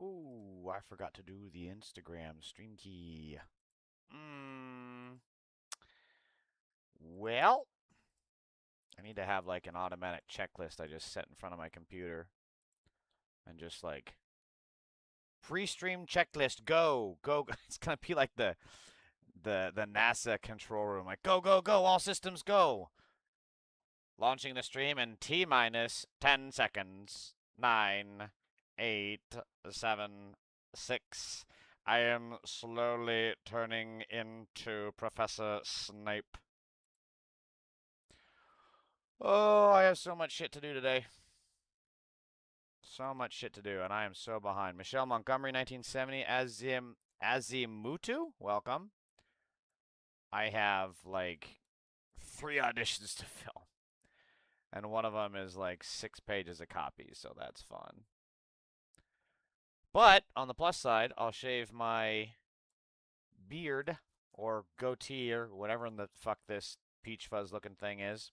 Ooh, I forgot to do the Instagram stream key. Mm, well, I need to have like an automatic checklist I just set in front of my computer and just like pre-stream checklist, go, go. It's gonna be like the NASA control room, like go, go, go, all systems go. Launching the stream in T minus 10 seconds. 9, 8, 7, 6. I am slowly turning into Professor Snape. Oh, I have so much shit to do today. So much shit to do, and I am so behind. Michelle Montgomery, 1970. Azimutu, welcome. I have like 3 auditions to film. And one of them is like 6 pages of copies, so that's fun. But on the plus side, I'll shave my beard or goatee or whatever in the fuck this peach fuzz looking thing is,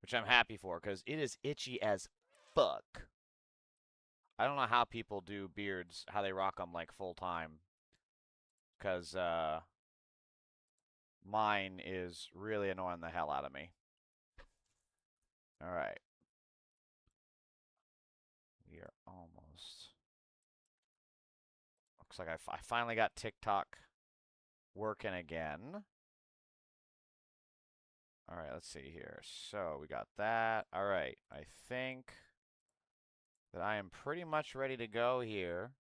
which I'm happy for because it is itchy as fuck. I don't know how people do beards, how they rock them like full time, because mine is really annoying the hell out of me. All right. We are almost. Looks like I finally got TikTok working again. All right, let's see here. So we got that. All right, I think that I am pretty much ready to go here.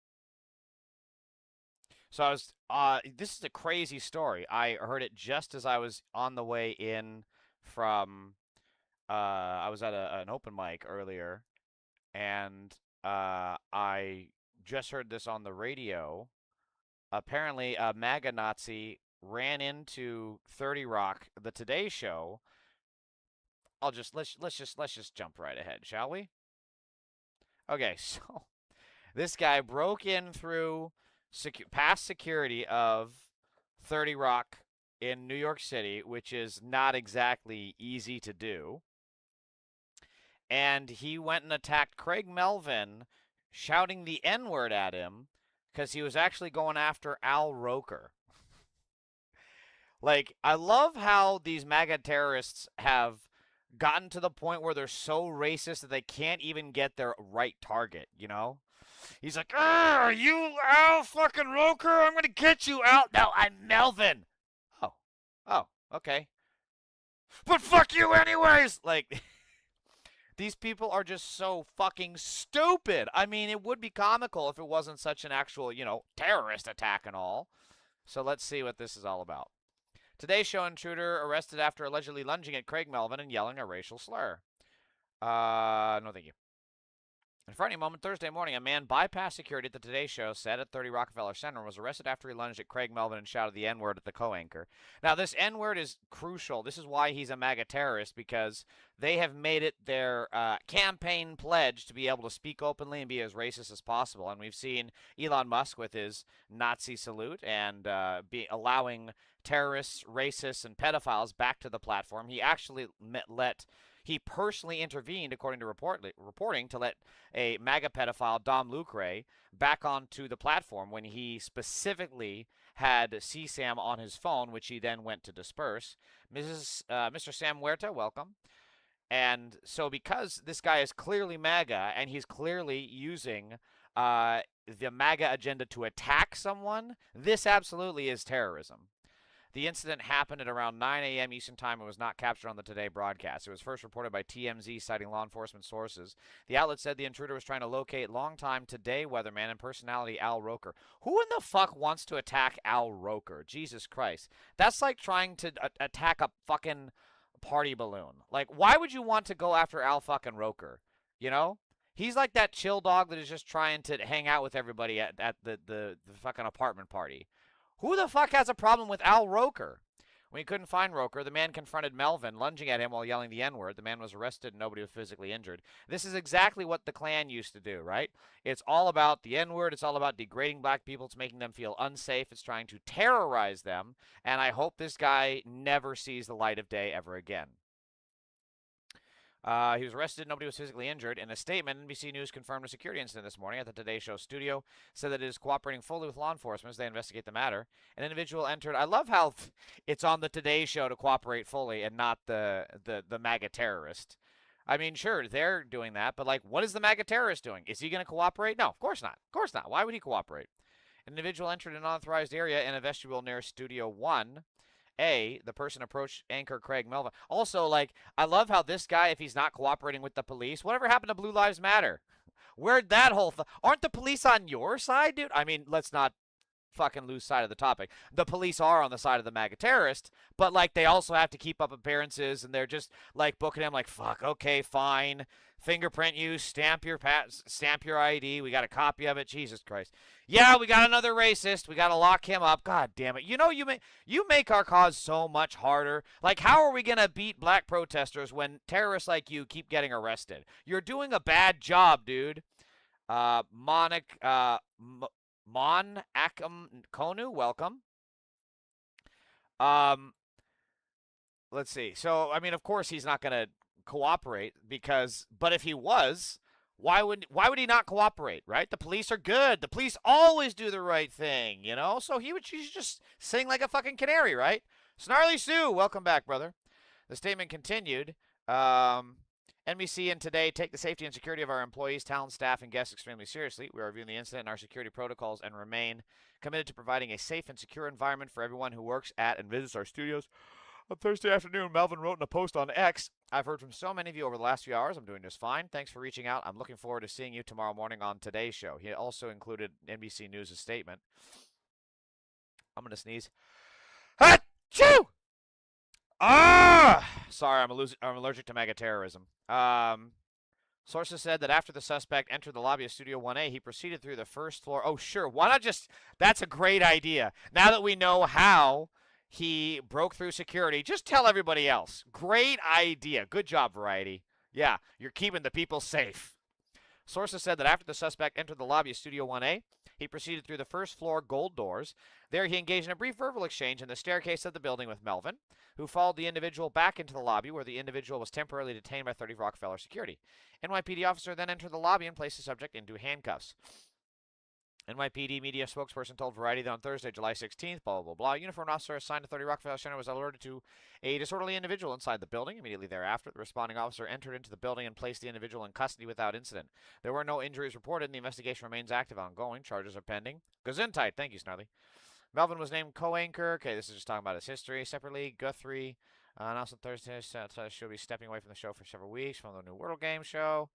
So this is a crazy story. I heard it just as I was on the way in from, I was at an open mic earlier, and I just heard this on the radio. Apparently, Maga Notsee ran into 30 Rock, the Today Show. Let's just jump right ahead, shall we? Okay, so this guy broke in through past security of 30 Rock in New York City, which is not exactly easy to do. And he went and attacked Craig Melvin, shouting the N word at him because he was actually going after Al Roker. Like, I love how these MAGA terrorists have gotten to the point where they're so racist that they can't even get their right target, you know? He's like, you Al fucking Roker, I'm gonna get you out. No, I'm Melvin. Oh, oh, okay. But fuck you anyways. Like, these people are just so fucking stupid. I mean, it would be comical if it wasn't such an actual, terrorist attack and all. So let's see what this is all about. Today's show intruder arrested after allegedly lunging at Craig Melvin and yelling a racial slur. No, thank you. In a frightening moment Thursday morning, a man bypassed security at the Today Show set at 30 Rockefeller Center and was arrested after he lunged at Craig Melvin and shouted the N-word at the co-anchor. Now, this N-word is crucial. This is why he's a MAGA terrorist, because they have made it their campaign pledge to be able to speak openly and be as racist as possible. And we've seen Elon Musk with his Nazi salute and allowing terrorists, racists, and pedophiles back to the platform. He actually he personally intervened, according to reporting, to let a MAGA pedophile, Dom Lucre, back onto the platform when he specifically had CSAM on his phone, which he then went to disperse. Mr. Sam Huerta, welcome. And so because this guy is clearly MAGA and he's clearly using the MAGA agenda to attack someone, this absolutely is terrorism. The incident happened at around 9 a.m. Eastern Time and was not captured on the Today broadcast. It was first reported by TMZ, citing law enforcement sources. The outlet said the intruder was trying to locate longtime Today weatherman and personality Al Roker. Who in the fuck wants to attack Al Roker? Jesus Christ. That's like trying to attack a fucking party balloon. Like, why would you want to go after Al fucking Roker? You know? He's like that chill dog that is just trying to hang out with everybody at the fucking apartment party. Who the fuck has a problem with Al Roker? When he couldn't find Roker, the man confronted Melvin, lunging at him while yelling the N-word. The man was arrested and nobody was physically injured. This is exactly what the Klan used to do, right? It's all about the N-word. It's all about degrading black people. It's making them feel unsafe. It's trying to terrorize them. And I hope this guy never sees the light of day ever again. He was arrested. Nobody was physically injured. In a statement, NBC News confirmed a security incident this morning at the Today Show studio, said that it is cooperating fully with law enforcement as they investigate the matter. An individual entered. I love how it's on the Today Show to cooperate fully and not the MAGA terrorist. I mean, sure, they're doing that, but like, what is the MAGA terrorist doing? Is he going to cooperate? No, of course not. Of course not. Why would he cooperate? An individual entered an unauthorized area in a vestibule near Studio 1. The person approached anchor Craig Melvin. Also, like, I love how this guy, if he's not cooperating with the police, whatever happened to Blue Lives Matter? Where'd that whole aren't the police on your side, dude? I mean, let's not fucking lose sight of the topic. The police are on the side of the MAGA terrorist, but like they also have to keep up appearances, and they're just like booking him like, fuck, okay, fine, fingerprint you, stamp your ID. We got a copy of it. Jesus Christ. Yeah, we got another racist. We got to lock him up. God damn it. You know, you make our cause so much harder. Like, how are we going to beat black protesters when terrorists like you keep getting arrested? You're doing a bad job, dude. Mon Akam Konu, welcome. Let's see. So, I mean, of course he's not going to cooperate but if he was, why would he not cooperate, right? The police are good. The police always do the right thing, you know? So he should just sing like a fucking canary, right? Snarly Sue, welcome back, brother. The statement continued. NBC and Today take the safety and security of our employees, talent, staff, and guests extremely seriously. We are reviewing the incident and our security protocols and remain committed to providing a safe and secure environment for everyone who works at and visits our studios. On Thursday afternoon, Melvin wrote in a post on X, I've heard from so many of you over the last few hours. I'm doing just fine. Thanks for reaching out. I'm looking forward to seeing you tomorrow morning on Today's show. He also included NBC News' statement. I'm going to sneeze. Achoo! Sorry, I'm allergic to MAGA terrorism. Sources said that after the suspect entered the lobby of Studio 1A, he proceeded through the first floor. Oh, sure. Why not just... That's a great idea. Now that we know how he broke through security, just tell everybody else. Great idea. Good job, Variety. Yeah, you're keeping the people safe. Sources said that after the suspect entered the lobby of Studio 1A, he proceeded through the first floor gold doors. There he engaged in a brief verbal exchange in the staircase of the building with Melvin, who followed the individual back into the lobby where the individual was temporarily detained by 30 Rockefeller security. NYPD officer then entered the lobby and placed the subject into handcuffs. NYPD media spokesperson told Variety that on Thursday, July 16th, blah, blah, blah, a uniformed officer assigned to 30 Rockefeller Center was alerted to a disorderly individual inside the building. Immediately thereafter, the responding officer entered into the building and placed the individual in custody without incident. There were no injuries reported, and the investigation remains active ongoing. Charges are pending. Gesundheit. Thank you, Snarly. Melvin was named co-anchor. Okay, this is just talking about his history. Separately, Guthrie announced on Thursday she'll be stepping away from the show for several weeks from the New World Game show.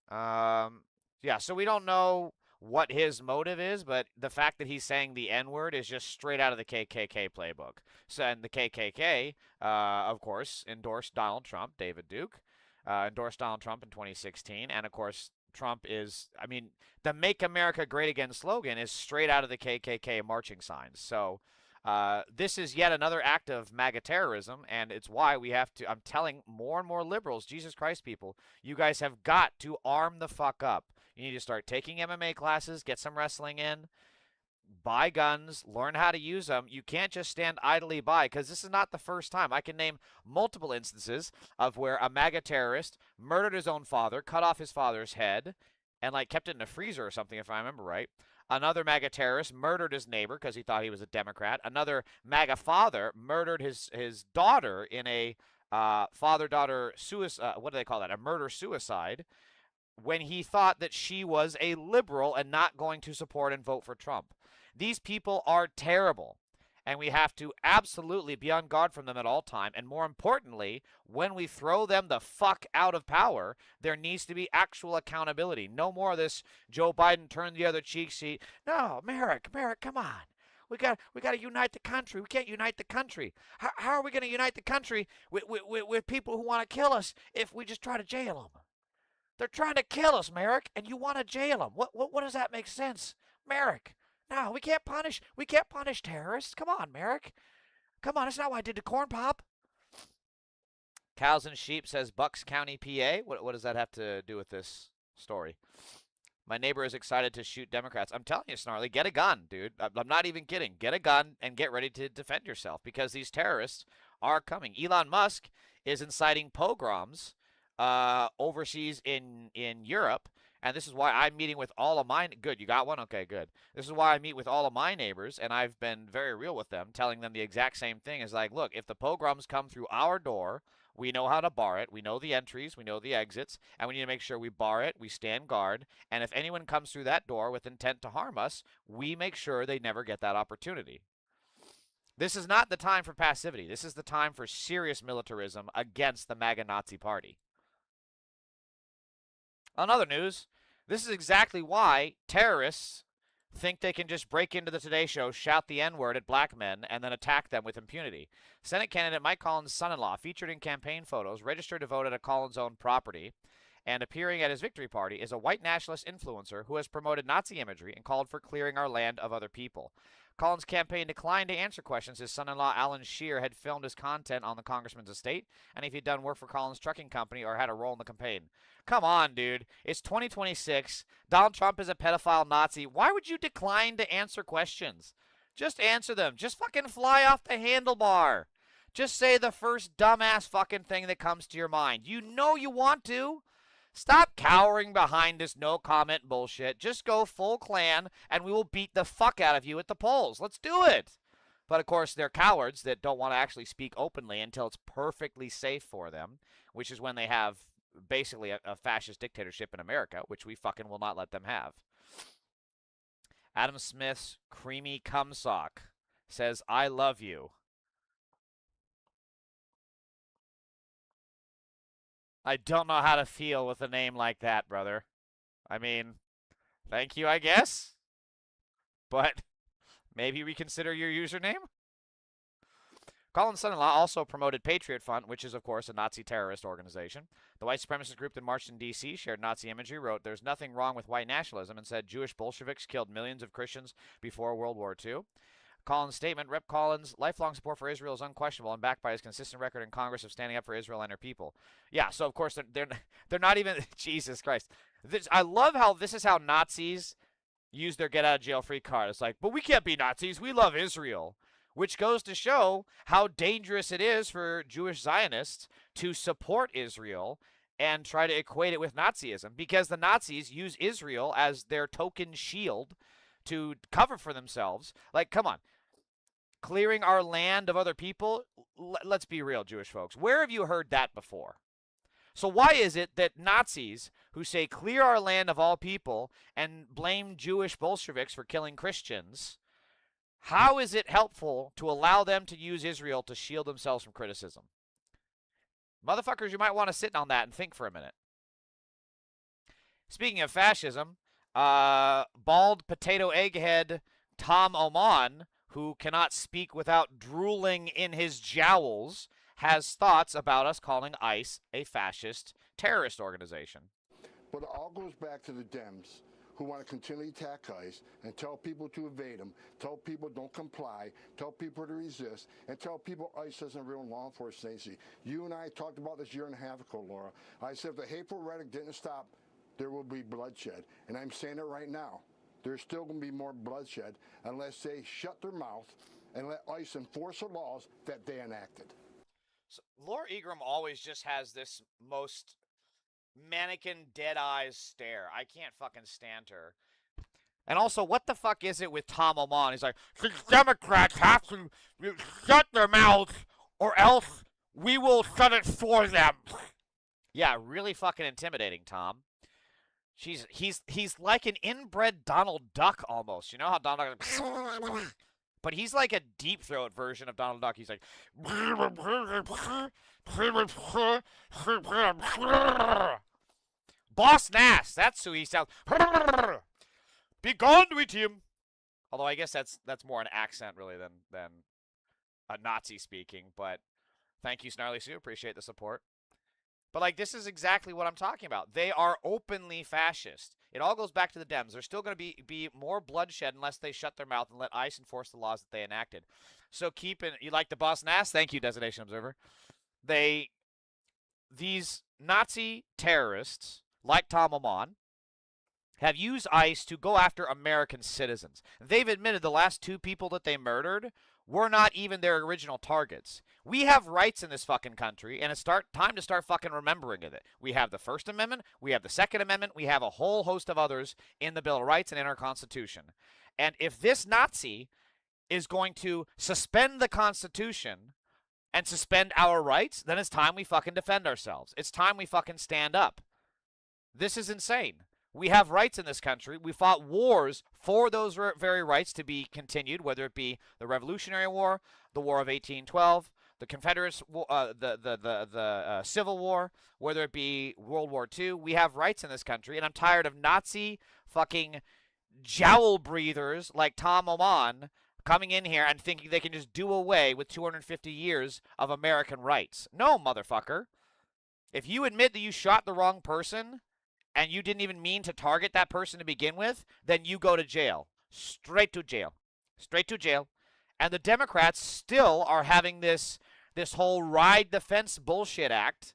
Yeah, so we don't know what his motive is, but the fact that he's saying the N-word is just straight out of the KKK playbook. So, and the KKK, of course, endorsed Donald Trump, David Duke, endorsed Donald Trump in 2016, and of course, Trump is, I mean, the Make America Great Again slogan is straight out of the KKK marching signs. So, this is yet another act of MAGA terrorism, and it's why we have to, I'm telling more and more liberals, Jesus Christ people, you guys have got to arm the fuck up. You need to start taking MMA classes, get some wrestling in, buy guns, learn how to use them. You can't just stand idly by, because this is not the first time. I can name multiple instances of where a MAGA terrorist murdered his own father, cut off his father's head, and like kept it in a freezer or something, if I remember right. Another MAGA terrorist murdered his neighbor because he thought he was a Democrat. Another MAGA father murdered his daughter in a father-daughter suicide. What do they call that? A murder-suicide, when he thought that she was a liberal and not going to support and vote for Trump. These people are terrible, and we have to absolutely be on guard from them at all time. And more importantly, when we throw them the fuck out of power, there needs to be actual accountability. No more of this Joe Biden turn the other cheek seat. No, Merrick, come on. We got to unite the country. We can't unite the country. How are we going to unite the country with people who want to kill us if we just try to jail them? They're trying to kill us, Merrick, and you want to jail them. What does that make sense? Merrick, no, we can't punish terrorists. Come on, Merrick. Come on, that's not what I did to Corn Pop. Cows and Sheep says Bucks County, PA. What does that have to do with this story? My neighbor is excited to shoot Democrats. I'm telling you, Snarly, get a gun, dude. I'm not even kidding. Get a gun and get ready to defend yourself, because these terrorists are coming. Elon Musk is inciting pogroms overseas in Europe, and this is why I'm meeting with all of my good. You got one? Okay, good. This is why I meet with all of my neighbors, and I've been very real with them, telling them the exact same thing. Is like, look, if the pogroms come through our door, we know how to bar it. We know the entries, we know the exits, and we need to make sure we bar it. We stand guard, and if anyone comes through that door with intent to harm us, we make sure they never get that opportunity. This is not the time for passivity. This is the time for serious militarism against the MAGA Nazi party. On other news, this is exactly why terrorists think they can just break into the Today Show, shout the N-word at black men, and then attack them with impunity. Senate candidate Mike Collins' son-in-law, featured in campaign photos, registered to vote at a Collins-owned property, and appearing at his victory party, is a white nationalist influencer who has promoted Nazi imagery and called for clearing our land of other people. Collins' campaign declined to answer questions. His son-in-law, Alan Shear, had filmed his content on the congressman's estate, and if he'd done work for Collins' trucking company or had a role in the campaign. Come on, dude. It's 2026. Donald Trump is a pedophile Nazi. Why would you decline to answer questions? Just answer them. Just fucking fly off the handlebar. Just say the first dumbass fucking thing that comes to your mind. You know you want to. Stop cowering behind this no comment bullshit. Just go full Klan, and we will beat the fuck out of you at the polls. Let's do it. But of course, they're cowards that don't want to actually speak openly until it's perfectly safe for them, which is when they have basically a fascist dictatorship in America, which we fucking will not let them have. Adam Smith's creamy cum sock says, I love you. I don't know how to feel with a name like that, brother. I mean, thank you, I guess. But maybe reconsider your username? Collins' son-in-law also promoted Patriot Front, which is, of course, a Nazi terrorist organization. The white supremacist group that marched in D.C., shared Nazi imagery, wrote, there's nothing wrong with white nationalism, and said Jewish Bolsheviks killed millions of Christians before World War II. Collins' statement, Rep. Collins' lifelong support for Israel is unquestionable and backed by his consistent record in Congress of standing up for Israel and her people. Yeah, so of course they're not even Jesus Christ. I love how this is how Nazis use their get out of jail free card. It's like, but we can't be Nazis. We love Israel, which goes to show how dangerous it is for Jewish Zionists to support Israel and try to equate it with Nazism, because the Nazis use Israel as their token shield to cover for themselves. Like, come on. Clearing our land of other people? Let's be real, Jewish folks. Where have you heard that before? So why is it that Nazis who say clear our land of all people and blame Jewish Bolsheviks for killing Christians, how is it helpful to allow them to use Israel to shield themselves from criticism? Motherfuckers, you might want to sit on that and think for a minute. Speaking of fascism, bald potato egghead Tom Oman, who cannot speak without drooling in his jowls, has thoughts about us calling ICE a fascist terrorist organization. But it all goes back to the Dems, who want to continually attack ICE and tell people to evade them, tell people don't comply, tell people to resist, and tell people ICE isn't real law enforcement agency. You and I talked about this a year and a half ago, Laura. I said if the hateful rhetoric didn't stop, there will be bloodshed. And I'm saying it right now. There's still going to be more bloodshed unless they shut their mouth and let ICE enforce the laws that they enacted. So Laura Egram always just has this most mannequin dead eyes stare. I can't fucking stand her. And also, what the fuck is it with Tom Oman? He's like, the Democrats have to shut their mouths or else we will shut it for them. Yeah, really fucking intimidating, Tom. He's like an inbred Donald Duck almost. You know how Donald Duck... But he's like a deep throat version of Donald Duck. He's like... Boss Nass. That's who he sounds... Be gone with him. Although I guess that's more an accent really than a Nazi speaking. But thank you, Snarly Sue. Appreciate the support. But, like, this is exactly what I'm talking about. They are openly fascist. It all goes back to the Dems. There's still going to be more bloodshed unless they shut their mouth and let ICE enforce the laws that they enacted. So you like the Boss Nass? Thank you, Destination Observer. These Nazi terrorists, like Tom Oman, have used ICE to go after American citizens. They've admitted the last two people that they murdered we're not even their original targets. We have rights in this fucking country, and it's time to start fucking remembering it. We have the First Amendment, we have the Second Amendment, we have a whole host of others in the Bill of Rights and in our Constitution. And if this Nazi is going to suspend the Constitution and suspend our rights, then it's time we fucking defend ourselves. It's time we fucking stand up. This is insane. We have rights in this country. We fought wars for those very rights to be continued, whether it be the Revolutionary War, the War of 1812, the Confederates, the Civil War, whether it be World War II. We have rights in this country, and I'm tired of Nazi fucking jowl breathers like Tom Oman coming in here and thinking they can just do away with 250 years of American rights. No, motherfucker. If you admit that you shot the wrong person, and you didn't even mean to target that person to begin with, then you go to jail. Straight to jail. Straight to jail. And the Democrats still are having this whole ride the fence bullshit act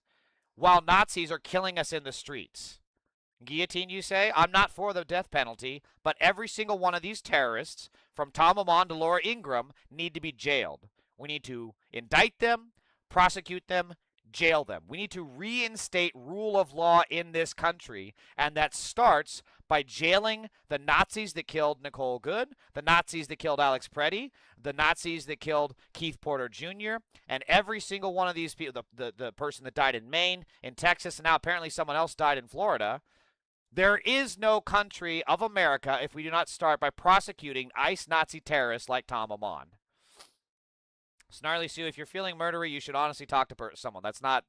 while Nazis are killing us in the streets. Guillotine, you say? I'm not for the death penalty, but every single one of these terrorists, from Tom Amon to Laura Ingraham, need to be jailed. We need to indict them, prosecute them, jail them. We need to reinstate rule of law in this country, and that starts by jailing the Nazis that killed Nicole Good, the Nazis that killed Alex Preddy, the Nazis that killed Keith Porter Jr., and every single one of these people, the person that died in Maine, in Texas, and now apparently someone else died in Florida. There is no country of America if we do not start by prosecuting ICE Nazi terrorists like Tom Amon. Snarly Sue, if you're feeling murdery, you should honestly talk to someone. That's not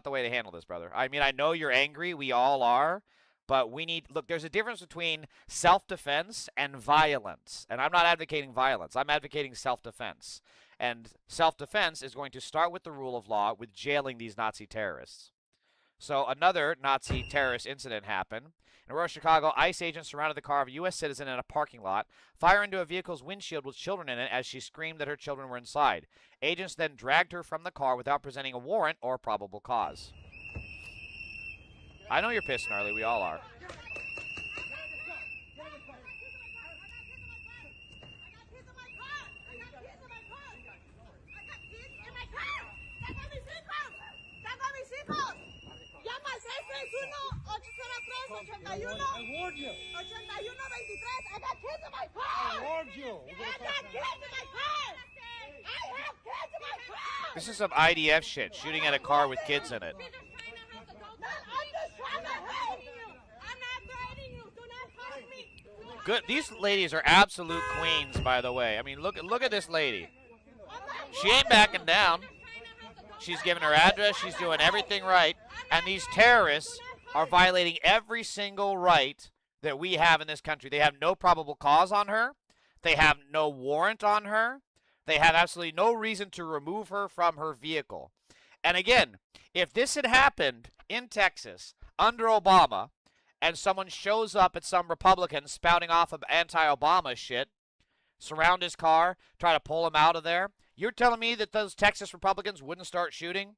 the way to handle this, brother. I mean, I know you're angry. We all are. But look, there's a difference between self-defense and violence. And I'm not advocating violence. I'm advocating self-defense. And self-defense is going to start with the rule of law, with jailing these Nazi terrorists. So another Nazi terrorist incident happened. In Aurora, Chicago, ICE agents surrounded the car of a U.S. citizen in a parking lot, fire into a vehicle's windshield with children in it as she screamed that her children were inside. Agents then dragged her from the car without presenting a warrant or probable cause. I know you're pissed, Gnarly. We all are. I warned you. 81, 23. I got kids in my car. I warned you. I got kids in my car. I have kids in my car. This is some IDF shit, shooting at a car with kids in it. I'm just trying to help you. I'm not threatening you. Do not touch me. Good. These ladies are absolute queens, by the way. I mean, look at this lady. She ain't backing down. She's giving her address. She's doing everything right. And these terrorists are violating every single right that we have in this country. They have no probable cause on her. They have no warrant on her. They have absolutely no reason to remove her from her vehicle. And again, if this had happened in Texas under Obama and someone shows up at some Republican spouting off of anti-Obama shit, surround his car, try to pull him out of there, you're telling me that those Texas Republicans wouldn't start shooting?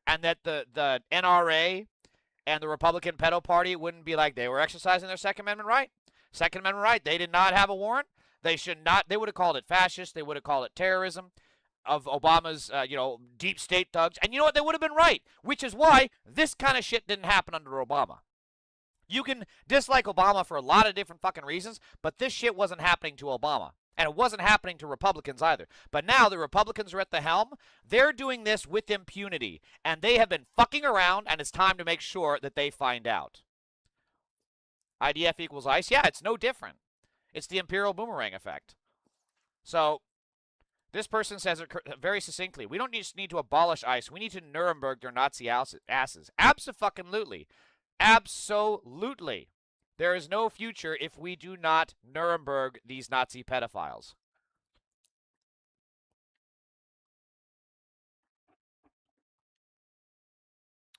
And that the NRA and the Republican pedo party wouldn't be like, they were exercising their Second Amendment right? Second Amendment right. They did not have a warrant. They should not. They would have called it fascist. They would have called it terrorism of Obama's, deep state thugs. And you know what? They would have been right, which is why this kind of shit didn't happen under Obama. You can dislike Obama for a lot of different fucking reasons, but this shit wasn't happening to Obama. And it wasn't happening to Republicans either. But now the Republicans are at the helm. They're doing this with impunity. And they have been fucking around, and it's time to make sure that they find out. IDF equals ICE? Yeah, it's no different. It's the imperial boomerang effect. So, this person says it very succinctly. We don't just need to abolish ICE. We need to Nuremberg their Nazi asses. Abso-fucking-lutely. Absolutely. There is no future if we do not Nuremberg these Nazi pedophiles.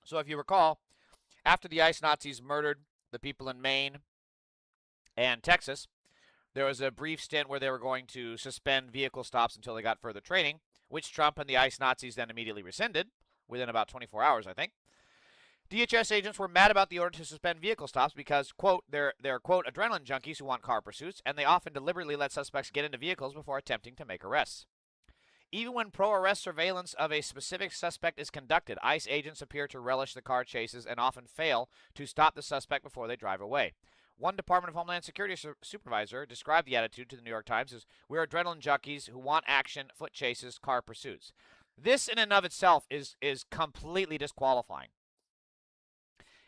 So if you recall, after the ICE Nazis murdered the people in Maine and Texas, there was a brief stint where they were going to suspend vehicle stops until they got further training, which Trump and the ICE Nazis then immediately rescinded within about 24 hours, I think. DHS agents were mad about the order to suspend vehicle stops because, quote, they're quote, adrenaline junkies who want car pursuits, and they often deliberately let suspects get into vehicles before attempting to make arrests. Even when pro-arrest surveillance of a specific suspect is conducted, ICE agents appear to relish the car chases and often fail to stop the suspect before they drive away. One Department of Homeland Security supervisor described the attitude to the New York Times as, "We're adrenaline junkies who want action, foot chases, car pursuits." This in and of itself is completely disqualifying.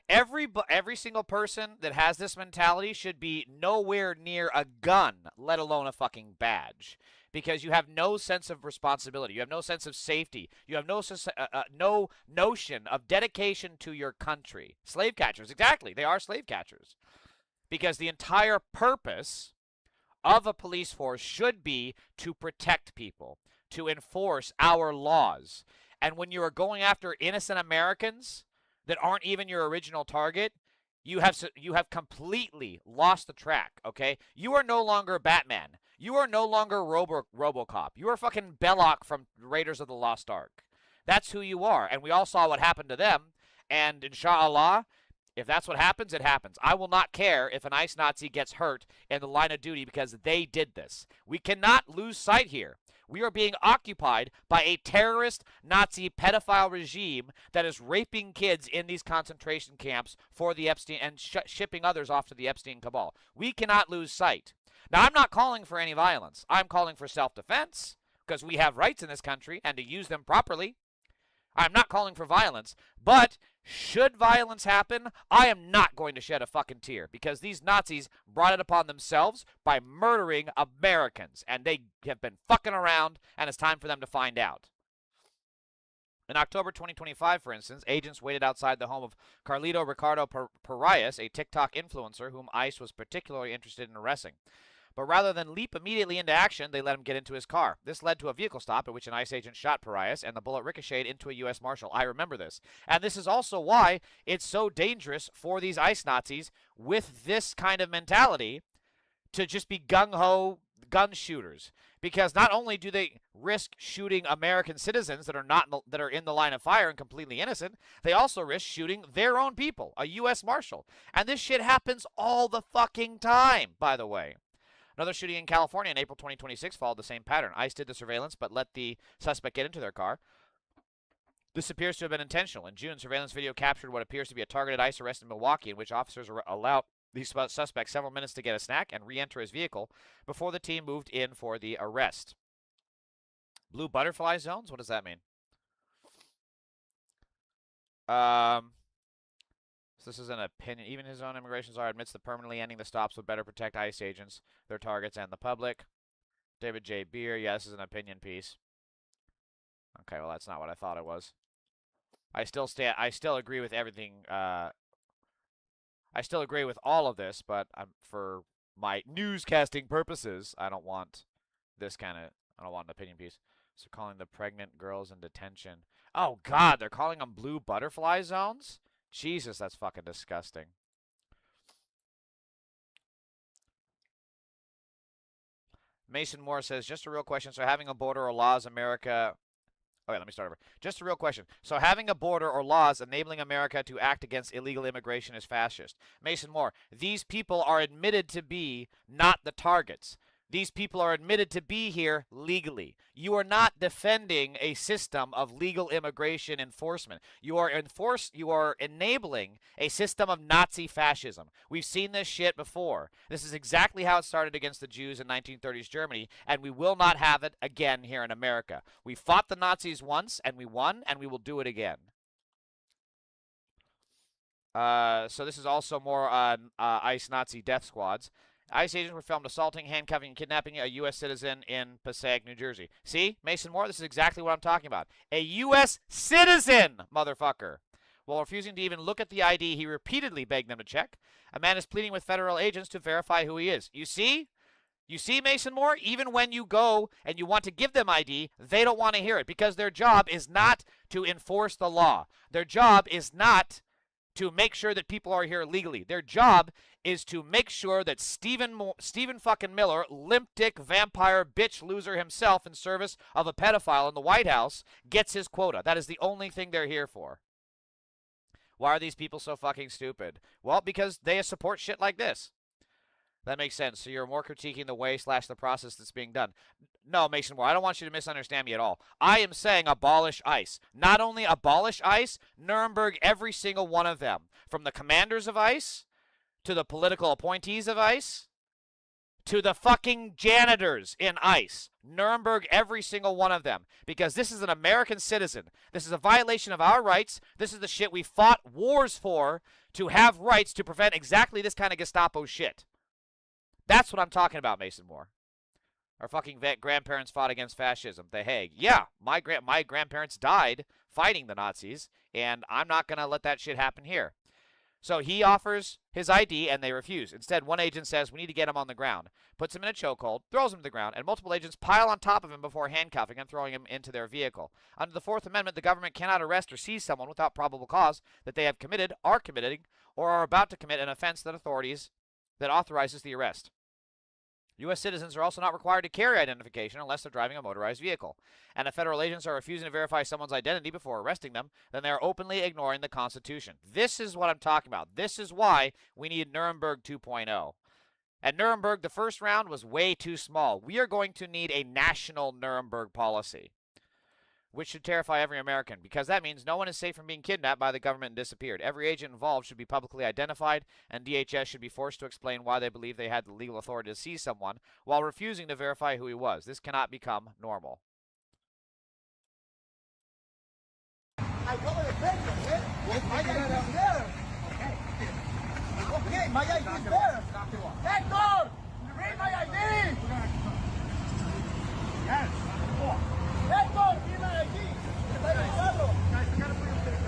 Every single person that has this mentality should be nowhere near a gun, let alone a fucking badge, because you have no sense of responsibility. You have no sense of safety. You have no notion of dedication to your country. Slave catchers, exactly. They are slave catchers. Because the entire purpose of a police force should be to protect people, to enforce our laws. And when you are going after innocent Americans that aren't even your original target, you have completely lost the track, okay? You are no longer Batman. You are no longer RoboCop. You are fucking Belloc from Raiders of the Lost Ark. That's who you are. And we all saw what happened to them. And inshallah, if that's what happens, it happens. I will not care if an ICE Nazi gets hurt in the line of duty because they did this. We cannot lose sight here. We are being occupied by a terrorist Nazi pedophile regime that is raping kids in these concentration camps for the Epstein and shipping others off to the Epstein cabal. We cannot lose sight. Now, I'm not calling for any violence. I'm calling for self-defense because we have rights in this country and to use them properly. I'm not calling for violence, but should violence happen, I am not going to shed a fucking tear because these Nazis brought it upon themselves by murdering Americans, and they have been fucking around, and it's time for them to find out. In October 2025, for instance, agents waited outside the home of Carlito Ricardo Parias, a TikTok influencer whom ICE was particularly interested in arresting. But rather than leap immediately into action, they let him get into his car. This led to a vehicle stop at which an ICE agent shot Parias, and the bullet ricocheted into a U.S. Marshal. I remember this. And this is also why it's so dangerous for these ICE Nazis with this kind of mentality to just be gung-ho gun shooters. Because not only do they risk shooting American citizens that are in the line of fire and completely innocent, they also risk shooting their own people, a U.S. Marshal. And this shit happens all the fucking time, by the way. Another shooting in California in April 2026 followed the same pattern. ICE did the surveillance but let the suspect get into their car. This appears to have been intentional. In June, surveillance video captured what appears to be a targeted ICE arrest in Milwaukee in which officers allowed the suspect several minutes to get a snack and re-enter his vehicle before the team moved in for the arrest. Blue butterfly zones? What does that mean? So this is an opinion. Even his own immigration czar admits that permanently ending the stops would better protect ICE agents, their targets, and the public. David J. Beer. Yeah, this is an opinion piece. Okay, well, that's not what I thought it was. I still agree with everything. I still agree with all of this, but for my newscasting purposes, I don't want this kind of. I don't want an opinion piece. So calling the pregnant girls in detention. Oh God, they're calling them blue butterfly zones. Jesus, that's fucking disgusting. Mason Moore says, just a real question. So having a border or laws America... Okay, let me start over. Just a real question. So having a border or laws enabling America to act against illegal immigration is fascist. Mason Moore, these people are admitted to be not the targets. These people are admitted to be here legally. You are not defending a system of legal immigration enforcement. You are enabling a system of Nazi fascism. We've seen this shit before. This is exactly how it started against the Jews in 1930s Germany, and we will not have it again here in America. We fought the Nazis once, and we won, and we will do it again. So this is also more on ICE Nazi death squads. ICE agents were filmed assaulting, handcuffing, and kidnapping a U.S. citizen in Passaic, New Jersey. See, Mason Moore, this is exactly what I'm talking about. A U.S. citizen, motherfucker. While refusing to even look at the ID he repeatedly begged them to check, a man is pleading with federal agents to verify who he is. You see? You see, Mason Moore? Even when you go and you want to give them ID, they don't want to hear it because their job is not to enforce the law. Their job is not to make sure that people are here legally. Their job is to make sure that Stephen fucking Miller, limp dick vampire bitch loser himself in service of a pedophile in the White House, gets his quota. That is the only thing they're here for. Why are these people so fucking stupid? Well, because they support shit like this. That makes sense. So you're more critiquing the way / the process that's being done. No, Mason Moore, I don't want you to misunderstand me at all. I am saying abolish ICE. Not only abolish ICE, Nuremberg every single one of them. From the commanders of ICE, to the political appointees of ICE, to the fucking janitors in ICE. Nuremberg every single one of them. Because this is an American citizen. This is a violation of our rights. This is the shit we fought wars for, to have rights to prevent exactly this kind of Gestapo shit. That's what I'm talking about, Mason Moore. Our fucking grandparents fought against fascism. The Hague. Yeah, my grandparents died fighting the Nazis, and I'm not going to let that shit happen here. So he offers his ID, and they refuse. Instead, one agent says, we need to get him on the ground. Puts him in a chokehold, throws him to the ground, and multiple agents pile on top of him before handcuffing and throwing him into their vehicle. Under the Fourth Amendment, the government cannot arrest or seize someone without probable cause that they have committed, are committing, or are about to commit an offense that authorizes the arrest. U.S. citizens are also not required to carry identification unless they're driving a motorized vehicle. And if federal agents are refusing to verify someone's identity before arresting them, then they are openly ignoring the Constitution. This is what I'm talking about. This is why we need Nuremberg 2.0. At Nuremberg, the first round was way too small. We are going to need a national Nuremberg policy, which should terrify every American, because that means no one is safe from being kidnapped by the government and disappeared. Every agent involved should be publicly identified, and DHS should be forced to explain why they believe they had the legal authority to seize someone while refusing to verify who he was. This cannot become normal. Acabo de verlo, Maga is there. Okay, Maga is there. Hector, read my ID. Yes. Hector, read my ID. Está revisado. Guys, we gotta put him to the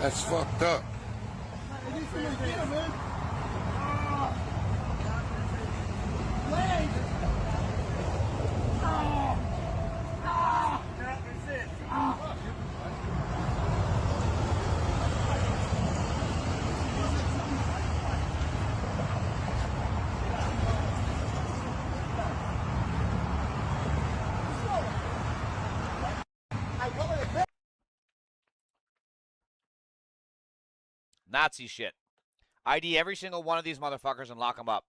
That's fucked up. Nazi shit. ID every single one of these motherfuckers and lock them up.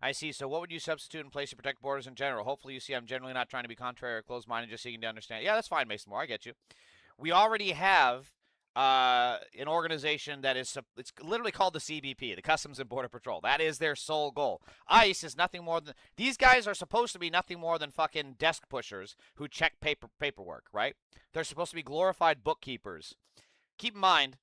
I see. So what would you substitute in place to protect borders in general? Hopefully you see I'm generally not trying to be contrary or closed-minded, just seeking to understand. Yeah, that's fine, Mason Moore. I get you. We already have an organization that is, it's literally called the CBP, the Customs and Border Patrol. That is their sole goal. ICE is nothing more than, these guys are supposed to be nothing more than fucking desk pushers who check paperwork, right? They're supposed to be glorified bookkeepers. Keep in mind,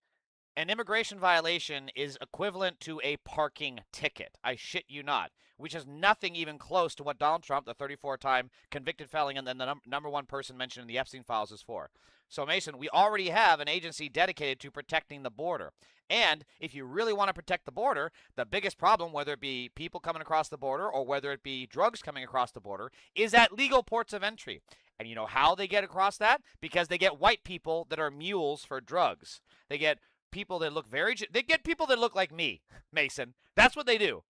an immigration violation is equivalent to a parking ticket. I shit you not. Which is nothing even close to what Donald Trump, the 34-time convicted felon and then the number one person mentioned in the Epstein files, is for. So, Mason, we already have an agency dedicated to protecting the border. And if you really want to protect the border, the biggest problem, whether it be people coming across the border or whether it be drugs coming across the border, is at legal ports of entry. And you know how they get across that? Because they get white people that are mules for drugs. They get people that look they get people that look like me, Mason. That's what they do.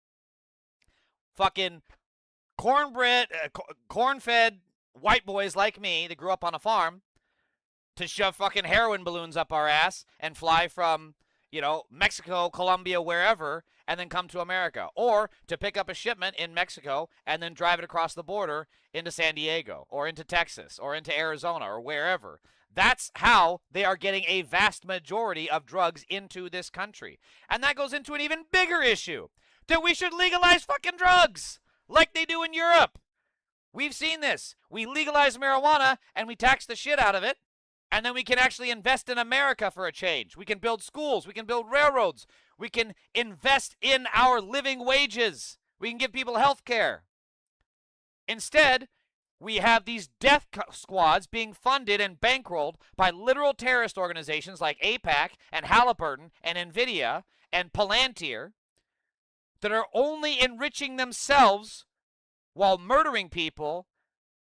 Fucking corn-fed white boys like me that grew up on a farm to shove fucking heroin balloons up our ass and fly from, you know, Mexico, Colombia, wherever, and then come to America. Or to pick up a shipment in Mexico and then drive it across the border into San Diego or into Texas or into Arizona or wherever. That's how they are getting a vast majority of drugs into this country. And that goes into an even bigger issue, that we should legalize fucking drugs like they do in Europe. We've seen this. We legalize marijuana and we tax the shit out of it, and then we can actually invest in America for a change. We can build schools. We can build railroads. We can invest in our living wages. We can give people health care. Instead, we have these death squads being funded and bankrolled by literal terrorist organizations like AIPAC and Halliburton and NVIDIA and Palantir that are only enriching themselves while murdering people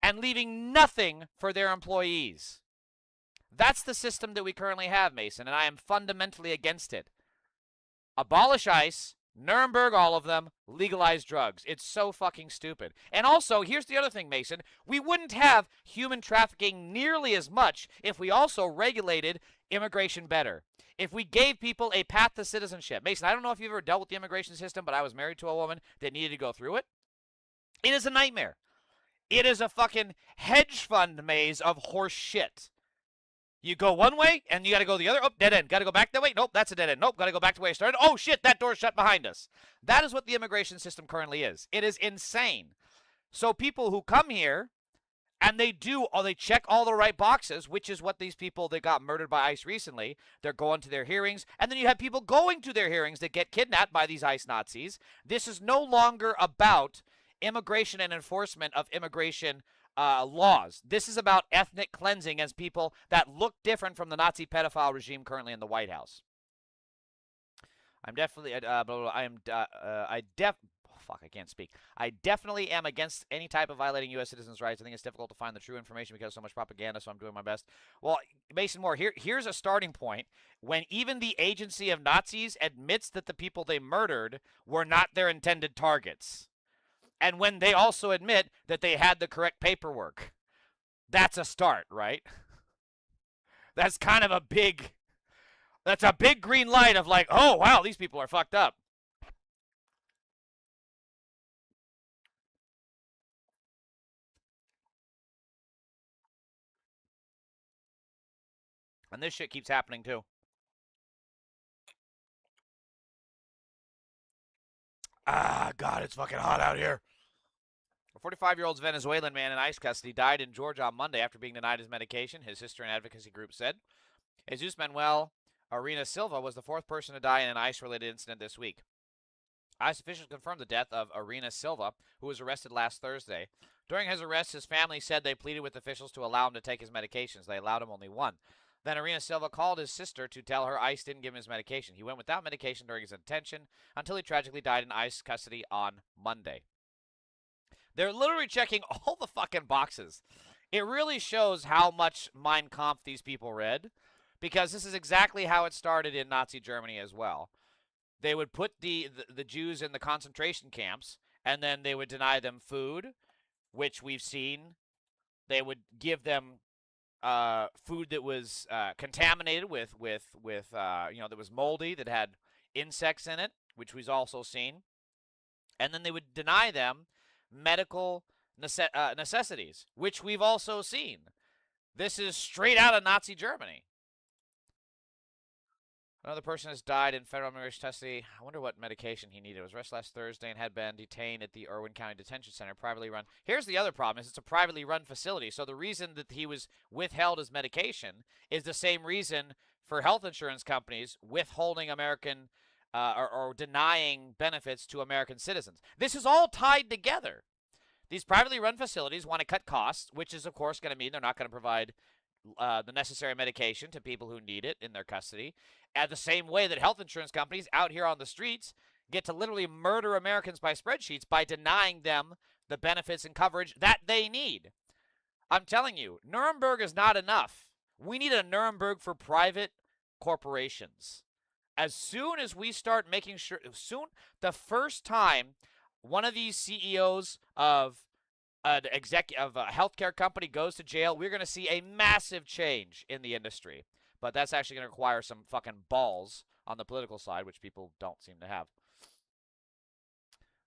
and leaving nothing for their employees. That's the system that we currently have, Mason, and I am fundamentally against it. Abolish ICE, Nuremberg, all of them, legalize drugs. It's so fucking stupid. And also, here's the other thing, Mason. We wouldn't have human trafficking nearly as much if we also regulated immigration better. If we gave people a path to citizenship. Mason, I don't know if you've ever dealt with the immigration system, but I was married to a woman that needed to go through it. It is a nightmare. It is a fucking hedge fund maze of horse shit. You go one way, and you got to go the other. Oh, dead end. Got to go back that way. Nope, that's a dead end. Nope, got to go back to where I started. Oh, shit, that door's shut behind us. That is what the immigration system currently is. It is insane. So people who come here, and they check all the right boxes, which is what these people that got murdered by ICE recently, they're going to their hearings, and then you have people going to their hearings that get kidnapped by these ICE Nazis. This is no longer about immigration and enforcement of immigration laws. This is about ethnic cleansing as people that look different from the Nazi pedophile regime currently in the White House. I'm definitely, I can't speak. I definitely am against any type of violating U.S. citizens' rights. I think it's difficult to find the true information because of so much propaganda, so I'm doing my best. Well, Mason Moore, here's a starting point. When even the agency of Nazis admits that the people they murdered were not their intended targets. And when they also admit that they had the correct paperwork. That's a start, right? That's kind of a big green light of like, oh, wow, these people are fucked up. And this shit keeps happening too. Ah, God, it's fucking hot out here. A 45-year-old Venezuelan man in ICE custody died in Georgia on Monday after being denied his medication, his sister and advocacy group said. Jesus Manuel Arena Silva was the fourth person to die in an ICE-related incident this week. ICE officials confirmed the death of Arena Silva, who was arrested last Thursday. During his arrest, his family said they pleaded with officials to allow him to take his medications. They allowed him only one. Then Arena Silva called his sister to tell her ICE didn't give him his medication. He went without medication during his detention until he tragically died in ICE custody on Monday. They're literally checking all the fucking boxes. It really shows how much Mein Kampf these people read, because this is exactly how it started in Nazi Germany as well. They would put the Jews in the concentration camps, and then they would deny them food, which we've seen. They would give them food that was contaminated with that was moldy, that had insects in it, which we've also seen. And then they would deny them medical necessities, which we've also seen. This is straight out of Nazi Germany. Another person has died in federal immigration custody. I wonder what medication he needed. He was arrested last Thursday and had been detained at the Irwin County Detention Center, privately run. Here's the other problem: is it's a privately run facility. So the reason that he was withheld his medication is the same reason for health insurance companies withholding American or denying benefits to American citizens. This is all tied together. These privately run facilities want to cut costs, which is, of course, going to mean they're not going to provide the necessary medication to people who need it in their custody. At the same way that health insurance companies out here on the streets get to literally murder Americans by spreadsheets by denying them the benefits and coverage that they need. I'm telling you, Nuremberg is not enough. We need a Nuremberg for private corporations. As soon as we start making sure, the first time one of these CEOs of a healthcare company goes to jail, we're going to see a massive change in the industry. But that's actually going to require some fucking balls on the political side, which people don't seem to have.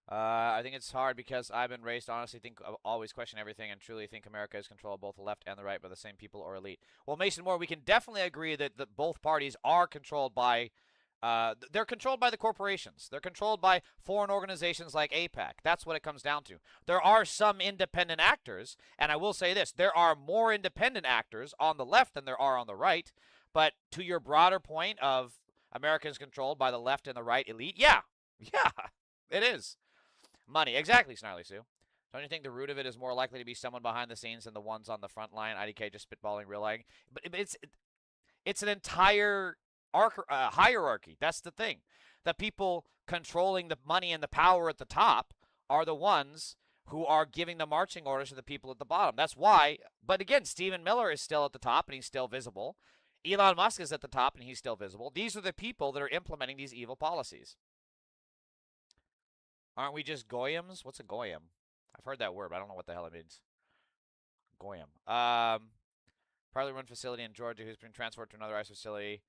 I think it's hard because I've been raised to honestly always question everything and truly think America is controlled both the left and the right by the same people or elite. Well, Mason Moore, we can definitely agree that both parties are controlled by they're controlled by the corporations. They're controlled by foreign organizations like AIPAC. That's what it comes down to. There are some independent actors, and I will say this, there are more independent actors on the left than there are on the right. But to your broader point of America is controlled by the left and the right elite, yeah, it is. Money, exactly, Snarly Sue. Don't you think the root of it is more likely to be someone behind the scenes than the ones on the front line? IDK just spitballing, real lying. But it's an entire hierarchy. That's the thing. The people controlling the money and the power at the top are the ones who are giving the marching orders to the people at the bottom. That's why, but again, Stephen Miller is still at the top and he's still visible. Elon Musk is at the top and he's still visible. These are the people that are implementing these evil policies. Aren't we just goyams? What's a goyam? I've heard that word, but I don't know what the hell it means. Goyam. Partly run facility in Georgia who's been transferred to another ICE facility.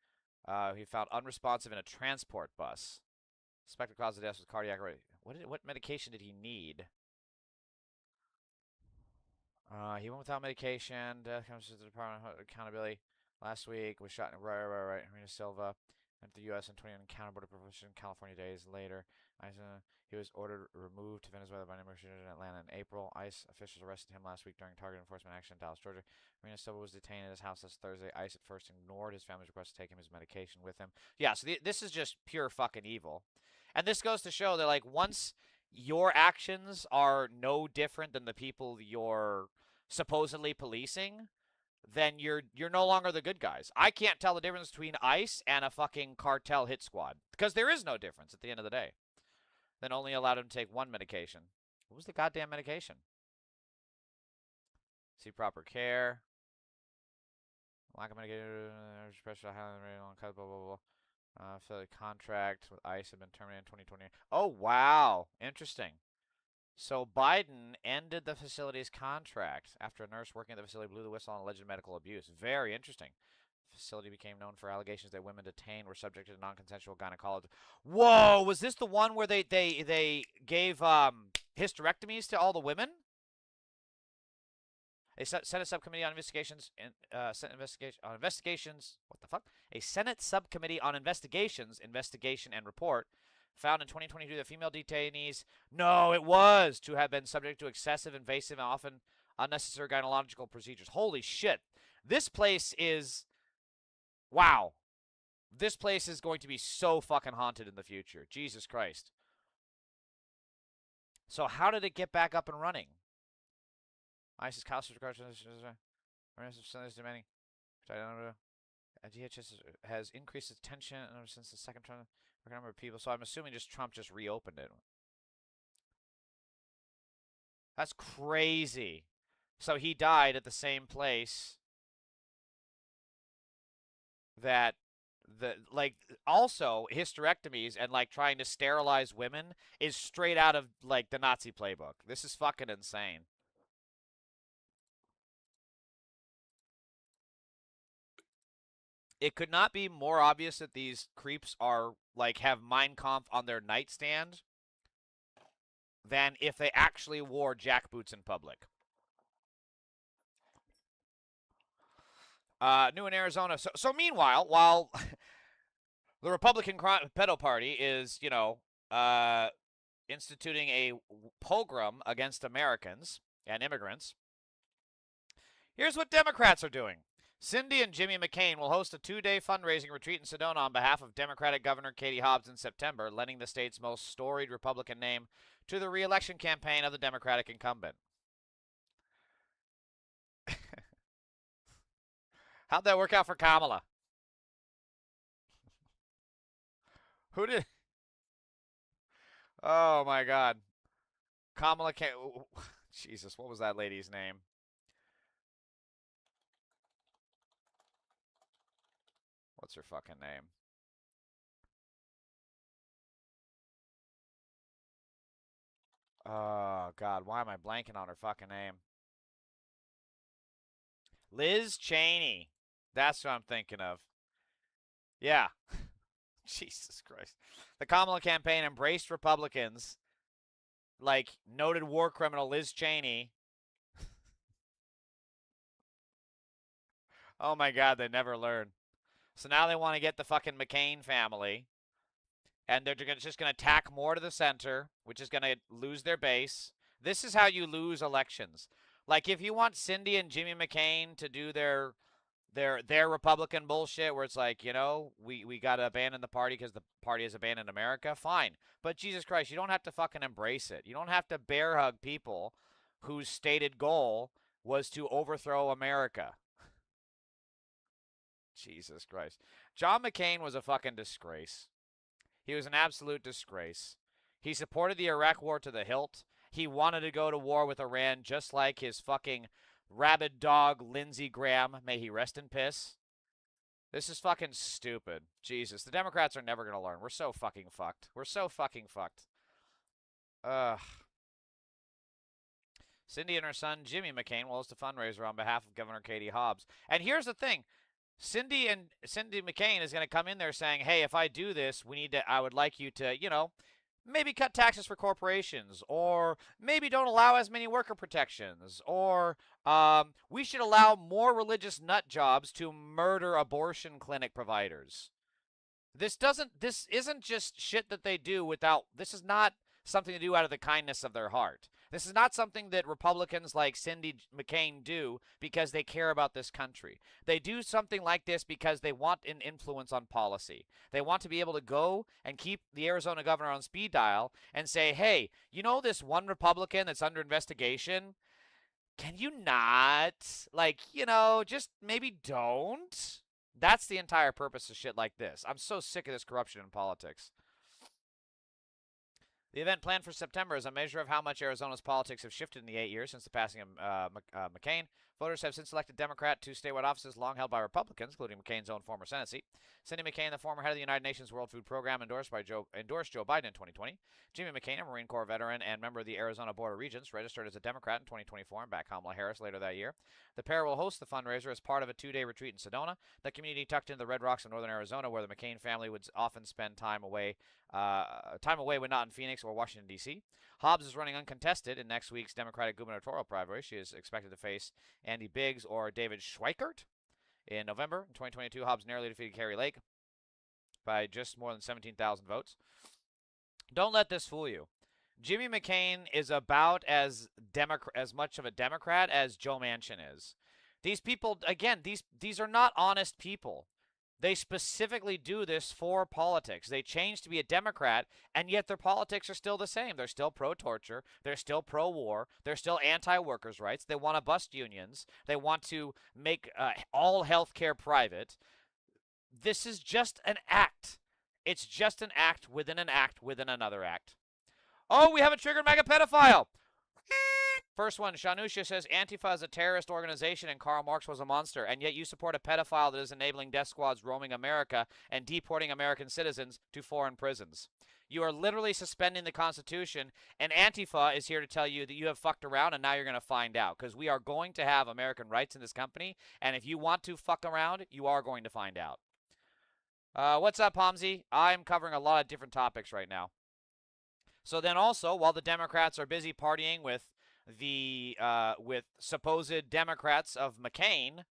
He found unresponsive in a transport bus. Suspected cause of death was cardiac arrest. What medication did he need? He went without medication. Death comes to the Department of Accountability. Last week was shot in right. Marina Silva went to the U.S. and 20 encounter border provision California days later. He was ordered removed to Venezuela by an emergency in Atlanta in April. ICE officials arrested him last week during target enforcement action in Dallas, Georgia. Marina Silva was detained at his house last Thursday. ICE at first ignored his family's request to take him his medication with him. Yeah, so this is just pure fucking evil. And this goes to show that, like, once your actions are no different than the people you're supposedly policing, then you're no longer the good guys. I can't tell the difference between ICE and a fucking cartel hit squad because there is no difference at the end of the day. Then only allowed him to take one medication. What was the goddamn medication? See proper care. Lack of medication. Special blah blah blah. Affiliate contract with ICE had been terminated in 2020. Oh wow, interesting. So Biden ended the facility's contract after a nurse working at the facility blew the whistle on alleged medical abuse. Very interesting. The facility became known for allegations that women detained were subjected to non-consensual gynecology. Whoa, was this the one where they gave hysterectomies to all the women? A Senate subcommittee on investigations investigations. What the fuck? A Senate subcommittee on investigations, investigation and report found in 2022 that female detainees, no, it was to have been subject to excessive, invasive, and often unnecessary gynecological procedures. Holy shit! This place is, wow. This place is going to be so fucking haunted in the future. Jesus Christ. So how did it get back up and running? ISIS counselors demanding. DHS has increased its tension since the second term. A number of people. So I'm assuming just Trump just reopened it. That's crazy. So he died at the same place that also hysterectomies and like trying to sterilize women is straight out of like the Nazi playbook. This is fucking insane. It could not be more obvious that these creeps are like have Mein Kampf on their nightstand than if they actually wore jackboots in public. New in Arizona. So meanwhile, while the Republican pedo party is, instituting a pogrom against Americans and immigrants, here's what Democrats are doing. Cindy and Jimmy McCain will host a 2-day fundraising retreat in Sedona on behalf of Democratic Governor Katie Hobbs in September, lending the state's most storied Republican name to the re-election campaign of the Democratic incumbent. How'd that work out for Kamala? Who did? Oh my God. Kamala can't. Jesus, what was that lady's name? What's her fucking name? Oh, God. Why am I blanking on her fucking name? Liz Cheney. That's what I'm thinking of. Yeah. Jesus Christ. The Kamala campaign embraced Republicans like noted war criminal Liz Cheney. Oh, my God. They never learn. So now they want to get the fucking McCain family. And they're just going to tack more to the center, which is going to lose their base. This is how you lose elections. Like, if you want Cindy and Jimmy McCain to do their Republican bullshit where it's like, we got to abandon the party because the party has abandoned America, fine. But Jesus Christ, you don't have to fucking embrace it. You don't have to bear hug people whose stated goal was to overthrow America. Jesus Christ. John McCain was a fucking disgrace. He was an absolute disgrace. He supported the Iraq war to the hilt. He wanted to go to war with Iran just like his fucking rabid dog, Lindsey Graham. May he rest in piss. This is fucking stupid. Jesus. The Democrats are never going to learn. We're so fucking fucked. We're so fucking fucked. Ugh. Cindy and her son Jimmy McCain will host a fundraiser on behalf of Governor Katie Hobbs. And here's the thing. Cindy McCain is going to come in there saying, "Hey, if I do this, I would like you to, maybe cut taxes for corporations, or maybe don't allow as many worker protections, or we should allow more religious nut jobs to murder abortion clinic providers." This isn't just shit that they do without, this is not something to do out of the kindness of their heart. This is not something that Republicans like Cindy McCain do because they care about this country. They do something like this because they want an influence on policy. They want to be able to go and keep the Arizona governor on speed dial and say, "Hey, you know this one Republican that's under investigation? Can you not, just maybe don't?" That's the entire purpose of shit like this. I'm so sick of this corruption in politics. The event planned for September is a measure of how much Arizona's politics have shifted in the 8 years since the passing of McCain. Voters have since elected Democrat to statewide offices long held by Republicans, including McCain's own former Senate seat. Cindy McCain, the former head of the United Nations World Food Program, endorsed Joe Biden in 2020. Jimmy McCain, a Marine Corps veteran and member of the Arizona Board of Regents, registered as a Democrat in 2024 and backed Kamala Harris later that year. The pair will host the fundraiser as part of a 2-day retreat in Sedona, the community tucked into the Red Rocks of northern Arizona, where the McCain family would often spend time away when not in Phoenix or Washington, D.C. Hobbs is running uncontested in next week's Democratic gubernatorial primary. She is expected to face Andy Biggs or David Schweikert. In November 2022, Hobbs narrowly defeated Kari Lake by just more than 17,000 votes. Don't let this fool you. Jimmy McCain is about as much of a Democrat as Joe Manchin is. These people, again, these are not honest people. They specifically do this for politics. They change to be a Democrat, and yet their politics are still the same. They're still pro-torture. They're still pro-war. They're still anti-workers' rights. They want to bust unions. They want to make all health care private. This is just an act. It's just an act within another act. Oh, we have a triggered mega pedophile. First one, Shanusha says Antifa is a terrorist organization and Karl Marx was a monster, and yet you support a pedophile that is enabling death squads roaming America and deporting American citizens to foreign prisons. You are literally suspending the Constitution, and Antifa is here to tell you that you have fucked around, and now you're going to find out, because we are going to have American rights in this company, and if you want to fuck around, you are going to find out. What's up, Hamzi? I'm covering a lot of different topics right now. So then also, while the Democrats are busy partying with supposed Democrats of McCain,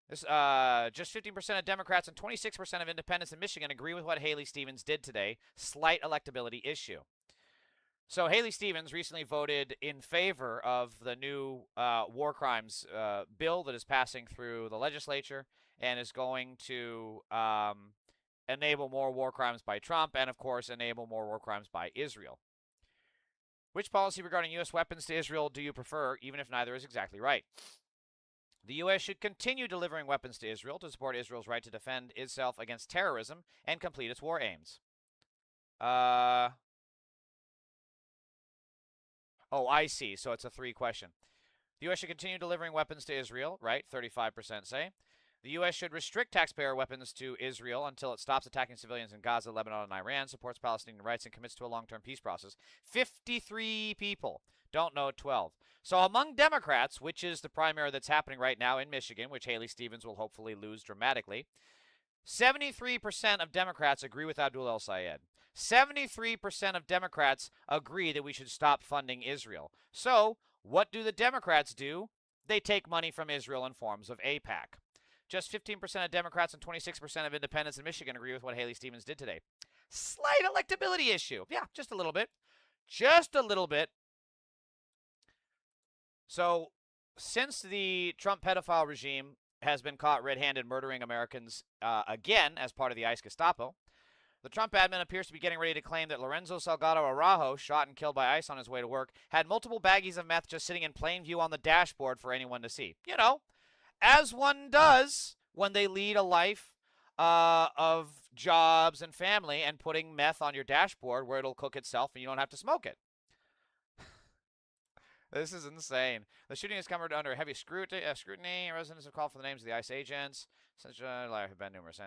just 15% of Democrats and 26% of independents in Michigan agree with what Haley Stevens did today. Slight electability issue. So Haley Stevens recently voted in favor of the new war crimes bill that is passing through the legislature and is going to enable more war crimes by Trump and, of course, enable more war crimes by Israel. Which policy regarding U.S. weapons to Israel do you prefer, even if neither is exactly right? The U.S. should continue delivering weapons to Israel to support Israel's right to defend itself against terrorism and complete its war aims. Oh, I see. So it's a 3 question. The U.S. should continue delivering weapons to Israel, right? 35% say. The U.S. should restrict taxpayer weapons to Israel until it stops attacking civilians in Gaza, Lebanon, and Iran, supports Palestinian rights, and commits to a long-term peace process. 53 people. Don't know 12. So among Democrats, which is the primary that's happening right now in Michigan, which Haley Stevens will hopefully lose dramatically, 73% of Democrats agree with Abdul El-Sayed. 73% of Democrats agree that we should stop funding Israel. So what do the Democrats do? They take money from Israel in forms of AIPAC. Just 15% of Democrats and 26% of independents in Michigan agree with what Haley Stevens did today. Slight electability issue. Yeah, just a little bit. Just a little bit. So, since the Trump pedophile regime has been caught red-handed murdering Americans again as part of the ICE Gestapo, the Trump admin appears to be getting ready to claim that Lorenzo Salgado Araujo, shot and killed by ICE on his way to work, had multiple baggies of meth just sitting in plain view on the dashboard for anyone to see. You know, as one does when they lead a life of jobs and family and putting meth on your dashboard where it'll cook itself and you don't have to smoke it. This is insane. The shooting has come under heavy scrutiny. Residents have called for the names of the ICE agents. Since there have been numerous,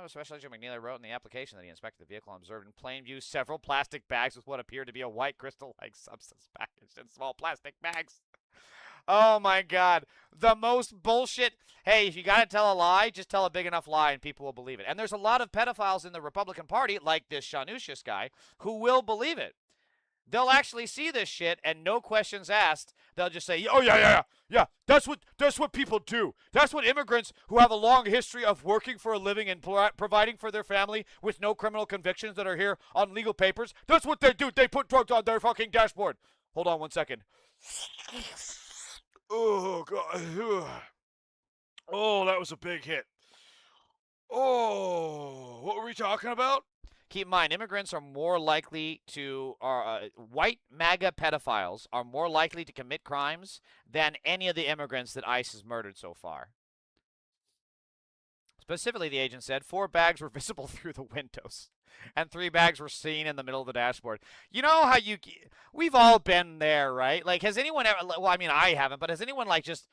Special Agent McNeely wrote in the application that he inspected the vehicle and observed in plain view several plastic bags with what appeared to be a white crystal-like substance packaged in small plastic bags. Oh my God, the most bullshit. Hey, if you gotta tell a lie, just tell a big enough lie and people will believe it. And there's a lot of pedophiles in the Republican Party, like this Shanushis guy, who will believe it. They'll actually see this shit and no questions asked. They'll just say, "Oh yeah. That's what people do. That's what immigrants who have a long history of working for a living and providing for their family with no criminal convictions that are here on legal papers. That's what they do. They put drugs on their fucking dashboard." Hold on 1 second. Oh God. Oh, that was a big hit. Oh, what were we talking about? Keep in mind, immigrants are more likely to, white MAGA pedophiles are more likely to commit crimes than any of the immigrants that ICE has murdered so far. Specifically, the agent said 4 bags were visible through the windows, and 3 bags were seen in the middle of the dashboard. You know how we've all been there, right? Like, has anyone ever, well, I mean, I haven't, but has anyone, like, just,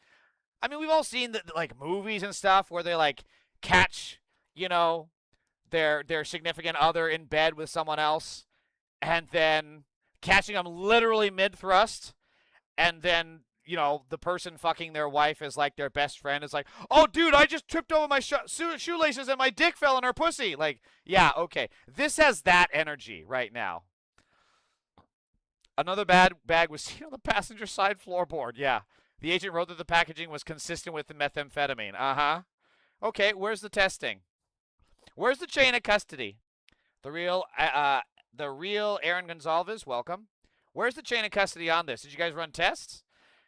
I mean, we've all seen, like, movies and stuff where they, like, catch, you know, their significant other in bed with someone else, and then catching them literally mid-thrust, and then, you know, the person fucking their wife is like their best friend is like, "Oh, dude, I just tripped over my shoelaces and my dick fell in her pussy." Like, yeah, okay. This has that energy right now. Another bag was seen on the passenger side floorboard. Yeah. The agent wrote that the packaging was consistent with the methamphetamine. Uh-huh. Okay, where's the testing? Where's the chain of custody? The real Aaron Gonzalez, welcome. Where's the chain of custody on this? Did you guys run tests?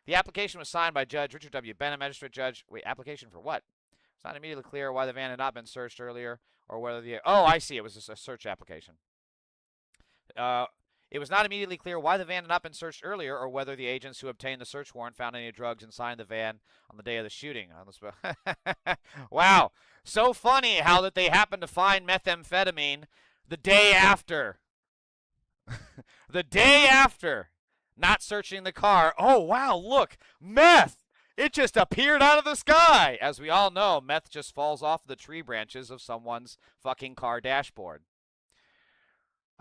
The application was signed by Judge Richard W. Bennett, magistrate judge. Wait, application for what? It's not immediately clear why the van had not been searched earlier, or whether the... Oh, I see. It was a search application. It was not immediately clear why the van had not been searched earlier, or whether the agents who obtained the search warrant found any drugs inside the van on the day of the shooting. Wow. So funny how that they happened to find methamphetamine the day after. The day after. Not searching the car. Oh, wow, look. Meth. It just appeared out of the sky. As we all know, meth just falls off the tree branches of someone's fucking car dashboard.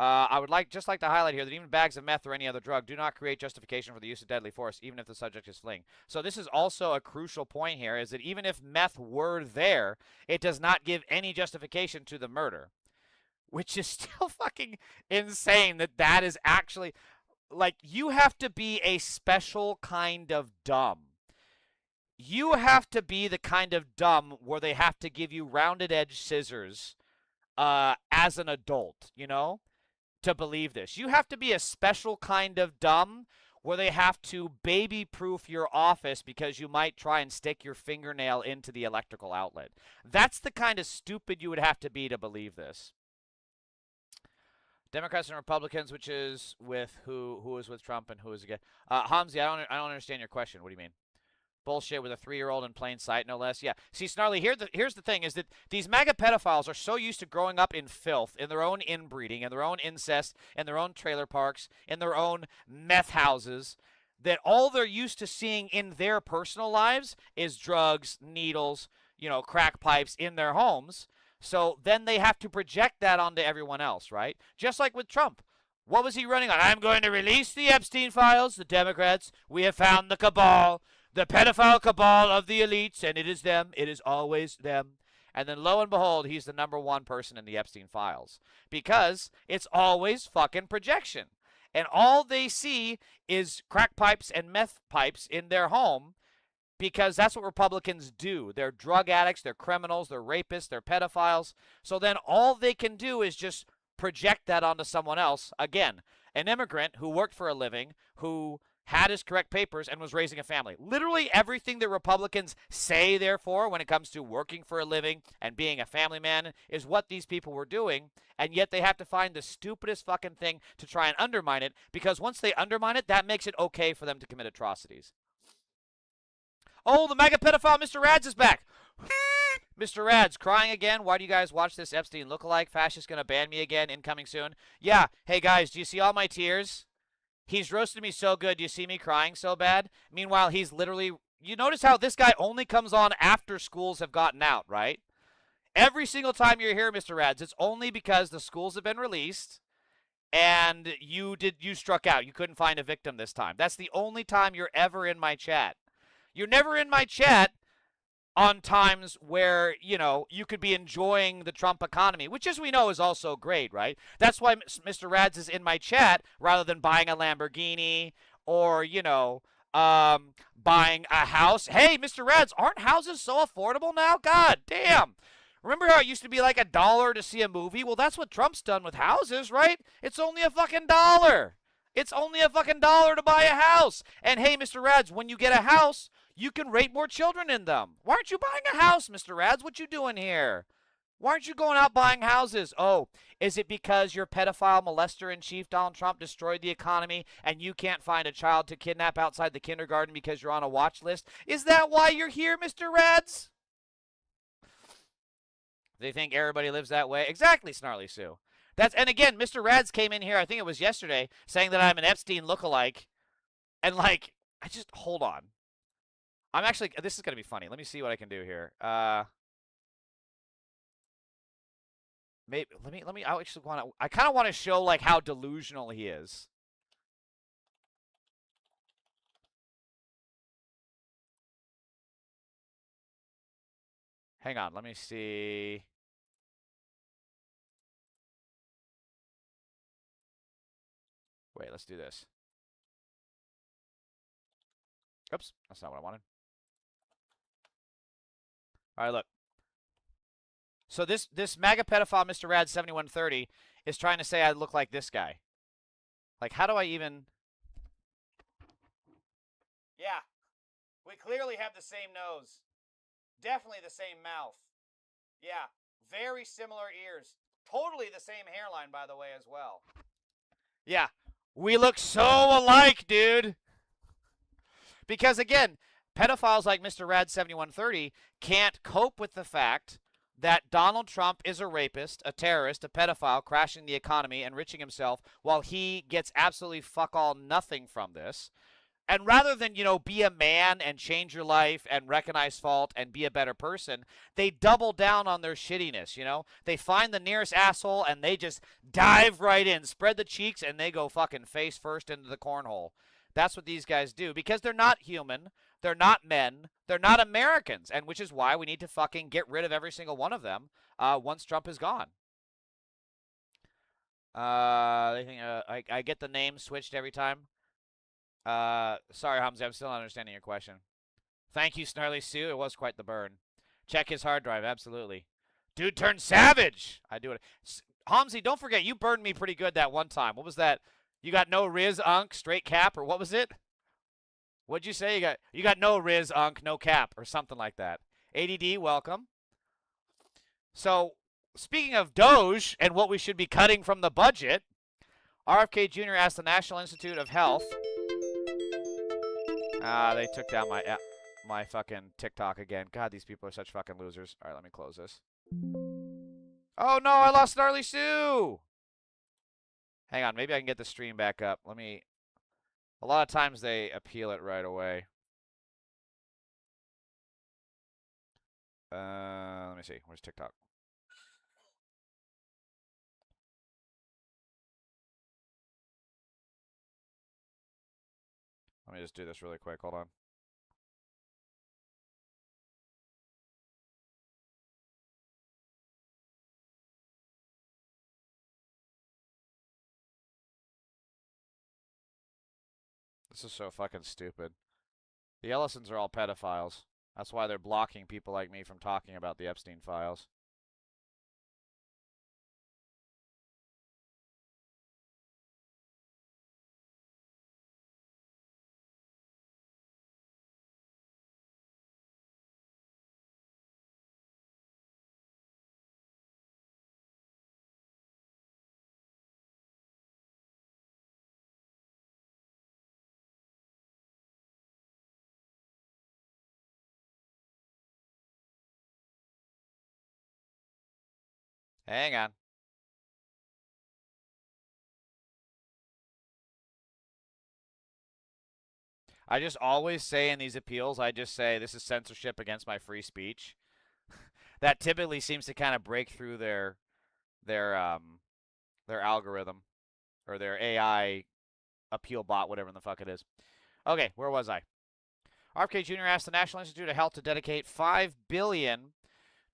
I would just like to highlight here that even bags of meth or any other drug do not create justification for the use of deadly force, even if the subject is fleeing. So this is also a crucial point here, is that even if meth were there, it does not give any justification to the murder, which is still fucking insane that is actually, like, you have to be a special kind of dumb. You have to be the kind of dumb where they have to give you rounded edge scissors as an adult, you know? To believe this. You have to be a special kind of dumb where they have to baby-proof your office because you might try and stick your fingernail into the electrical outlet. That's the kind of stupid you would have to be to believe this. Democrats and Republicans, which is with who is with Trump and who is against. Hamzi, I don't understand your question. What do you mean? Bullshit with a 3-year-old in plain sight, no less. Yeah. See, Snarly, here's the thing, is that these MAGA pedophiles are so used to growing up in filth, in their own inbreeding, in their own incest, in their own trailer parks, in their own meth houses, that all they're used to seeing in their personal lives is drugs, needles, you know, crack pipes in their homes. So then they have to project that onto everyone else, right? Just like with Trump. What was he running on? I'm going to release the Epstein files, the Democrats. We have found the cabal. The pedophile cabal of the elites, and it is them. It is always them. And then lo and behold, he's the #1 person in the Epstein files. Because it's always fucking projection. And all they see is crack pipes and meth pipes in their home, because that's what Republicans do. They're drug addicts, they're criminals, they're rapists, they're pedophiles. So then all they can do is just project that onto someone else. Again, an immigrant who worked for a living, who had his correct papers and was raising a family. Literally everything that Republicans say, therefore, when it comes to working for a living and being a family man is what these people were doing, and yet they have to find the stupidest fucking thing to try and undermine it, because once they undermine it, that makes it okay for them to commit atrocities. Oh, the MAGA pedophile Mr. Rads is back. Mr. Rads, crying again. Why do you guys watch this Epstein lookalike? Fascist gonna ban me again, incoming soon. Yeah, hey guys, do you see all my tears? He's roasted me so good. Do you see me crying so bad? Meanwhile, he's literally... You notice how this guy only comes on after schools have gotten out, right? Every single time you're here, Mr. Rads, it's only because the schools have been released and you struck out. You couldn't find a victim this time. That's the only time you're ever in my chat. You're never in my chat on times where, you know, you could be enjoying the Trump economy, which, as we know, is also great, right? That's why Mr. Rads is in my chat rather than buying a Lamborghini or, you know, buying a house. Hey, Mr. Rads, aren't houses so affordable now? God damn. Remember how it used to be like $1 to see a movie? Well, that's what Trump's done with houses, right? It's only a fucking dollar. It's only a fucking dollar to buy a house. And hey, Mr. Rads, when you get a house, you can rape more children in them. Why aren't you buying a house, Mr. Rads? What you doing here? Why aren't you going out buying houses? Oh, is it because your pedophile molester-in-chief, Donald Trump, destroyed the economy and you can't find a child to kidnap outside the kindergarten because you're on a watch list? Is that why you're here, Mr. Rads? They think everybody lives that way? Exactly, Snarly Sue. And again, Mr. Rads came in here, I think it was yesterday, saying that I'm an Epstein lookalike. And like, hold on. This is going to be funny. Let me see what I can do here. I kind of want to show like how delusional he is. Hang on, let me see. Wait, let's do this. Oops, that's not what I wanted. All right, look. So this MAGA pedophile, Mr. Rad 7130, is trying to say I look like this guy. Like, how do I even... Yeah, we clearly have the same nose. Definitely the same mouth. Yeah, very similar ears. Totally the same hairline, by the way, as well. Yeah, we look so alike, dude. Because, again, pedophiles like Mr. Rad 7130 can't cope with the fact that Donald Trump is a rapist, a terrorist, a pedophile, crashing the economy, enriching himself, while he gets absolutely fuck all nothing from this. And rather than, you know, be a man and change your life and recognize fault and be a better person, they double down on their shittiness, you know? They find the nearest asshole and they just dive right in, spread the cheeks, and they go fucking face first into the cornhole. That's what these guys do, because they're not human, they're not men, they're not Americans, and which is why we need to fucking get rid of every single one of them once Trump is gone. They think I get the name switched every time. Sorry, Hamza, I'm still not understanding your question. Thank you, Snarly Sue. It was quite the burn. Check his hard drive, absolutely. Dude turned savage. I do it. Hamza, don't forget, you burned me pretty good that one time. What was that? You got no Riz, Unk, straight cap, or what was it? What'd you say? You got no Riz, Unk, no cap, or something like that. ADD, welcome. So, speaking of Doge and what we should be cutting from the budget, RFK Jr. asked the National Institute of Health. They took down my fucking TikTok again. God, these people are such fucking losers. All right, let me close this. Oh no, I lost Snarly Sue. Hang on, maybe I can get the stream back up. A lot of times they appeal it right away. Let me see. Where's TikTok? Let me just do this really quick. Hold on. This is so fucking stupid. The Ellisons are all pedophiles. That's why they're blocking people like me from talking about the Epstein files. Hang on. I just always say in these appeals, I just say this is censorship against my free speech. that typically seems to kind of break through their algorithm or their AI appeal bot, whatever the fuck it is. Okay, where was I? RFK Jr. asked the National Institute of Health to dedicate $5 billion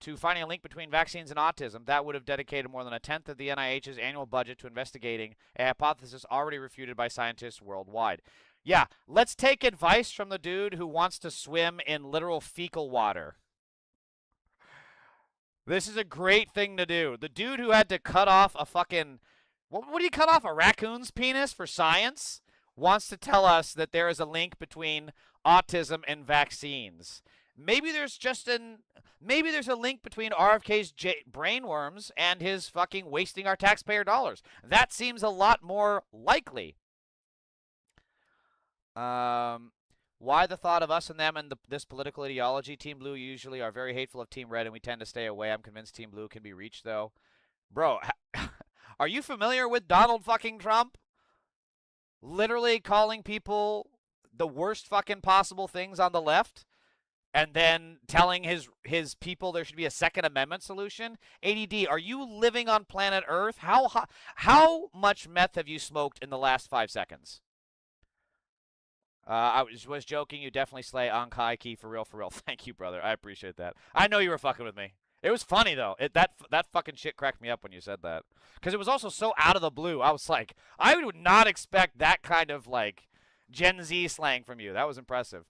to finding a link between vaccines and autism. That would have dedicated more than a tenth of the NIH's annual budget to investigating a hypothesis already refuted by scientists worldwide. Yeah, let's take advice from the dude who wants to swim in literal fecal water. This is a great thing to do. The dude who had to cut off a fucking... What do you cut off? A raccoon's penis for science? Wants to tell us that there is a link between autism and vaccines. Maybe there's a link between RFK's brainworms and his fucking wasting our taxpayer dollars. That seems a lot more likely. Why the thought of us and them and this political ideology? Team Blue usually are very hateful of Team Red, and we tend to stay away. I'm convinced Team Blue can be reached, though. Bro, are you familiar with Donald fucking Trump? Literally calling people the worst fucking possible things on the left, and then telling his people there should be a Second Amendment solution? ADD, are you living on planet Earth? How much meth have you smoked in the last 5 seconds? I was joking. You definitely slay Ankai Key for real, for real. Thank you, brother. I appreciate that. I know you were fucking with me. It was funny, though. That fucking shit cracked me up when you said that. Because it was also so out of the blue. I was like, I would not expect that kind of, like, Gen Z slang from you. That was impressive.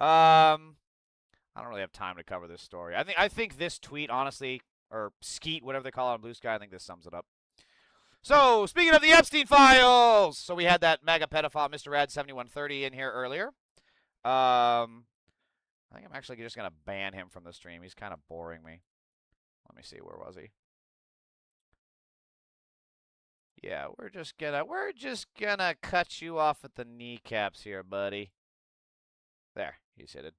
I don't really have time to cover this story. I think this tweet, honestly, or skeet, whatever they call it on Blue Sky, I think this sums it up. So, speaking of the Epstein files, so we had that mega pedophile Mr. Rad 7130 in here earlier. I think I'm actually just gonna ban him from the stream. He's kind of boring me. Let me see, where was he? Yeah, we're just gonna cut you off at the kneecaps here, buddy. There, he's hit it.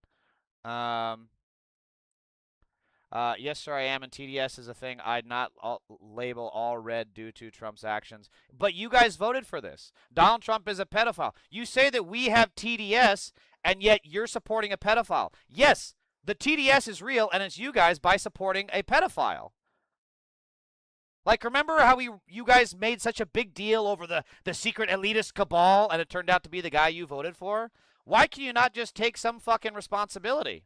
Yes, sir, I am, and TDS is a thing I'd not label all red due to Trump's actions. But you guys voted for this. Donald Trump is a pedophile. You say that we have TDS, and yet you're supporting a pedophile. Yes, the TDS is real, and it's you guys by supporting a pedophile. Like, remember how you guys made such a big deal over the secret elitist cabal, and it turned out to be the guy you voted for? Why can you not just take some fucking responsibility?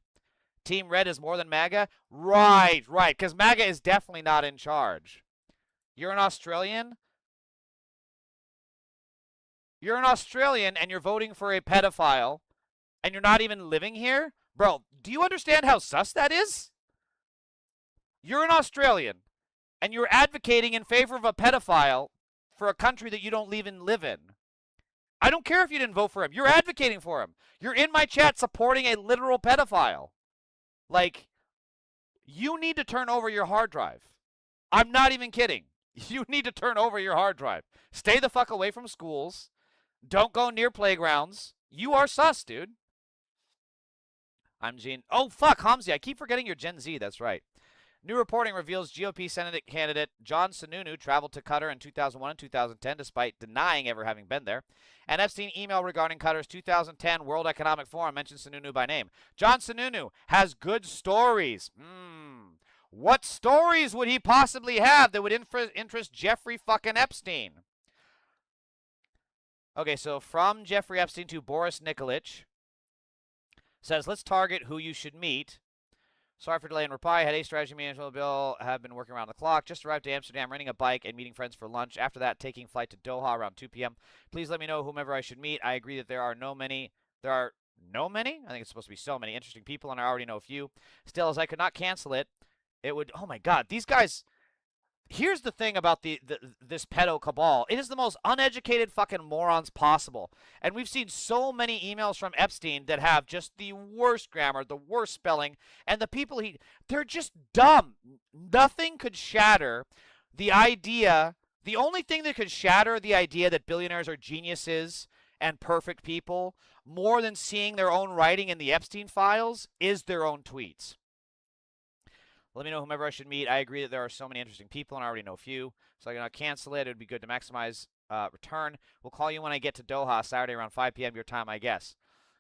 Team Red is more than MAGA? Right, because MAGA is definitely not in charge. You're an Australian? You're an Australian and you're voting for a pedophile and you're not even living here? Bro, do you understand how sus that is? You're an Australian and you're advocating in favor of a pedophile for a country that you don't even live in. I don't care if you didn't vote for him. You're advocating for him. You're in my chat supporting a literal pedophile. Like, you need to turn over your hard drive. I'm not even kidding. You need to turn over your hard drive. Stay the fuck away from schools. Don't go near playgrounds. You are sus, dude. I'm Gene. Oh, fuck, Hamzi. I keep forgetting you're Gen Z. That's right. New reporting reveals GOP Senate candidate John Sununu traveled to Qatar in 2001 and 2010 despite denying ever having been there. An Epstein email regarding Qatar's 2010 World Economic Forum mentions Sununu by name. John Sununu has good stories. What stories would he possibly have that would interest Jeffrey fucking Epstein? Okay, so from Jeffrey Epstein to Boris Nikolic. Says, let's target who you should meet. Sorry for delay in reply. Had a strategy management bill. Have been working around the clock. Just arrived to Amsterdam, renting a bike and meeting friends for lunch. After that, taking flight to Doha around 2 p.m. Please let me know whomever I should meet. I agree that there are no many. I think it's supposed to be so many interesting people, and I already know a few. Still, as I could not cancel it, it would. Oh my God, these guys. Here's the thing about this pedo cabal. It is the most uneducated fucking morons possible. And we've seen so many emails from Epstein that have just the worst grammar, the worst spelling, and the people they're just dumb. Nothing could shatter the idea. The only thing that could shatter the idea that billionaires are geniuses and perfect people more than seeing their own writing in the Epstein files is their own tweets. Let me know whomever I should meet. I agree that there are so many interesting people, and I already know a few. So I'm going to cancel it. It would be good to maximize return. We'll call you when I get to Doha Saturday around 5 p.m. your time, I guess.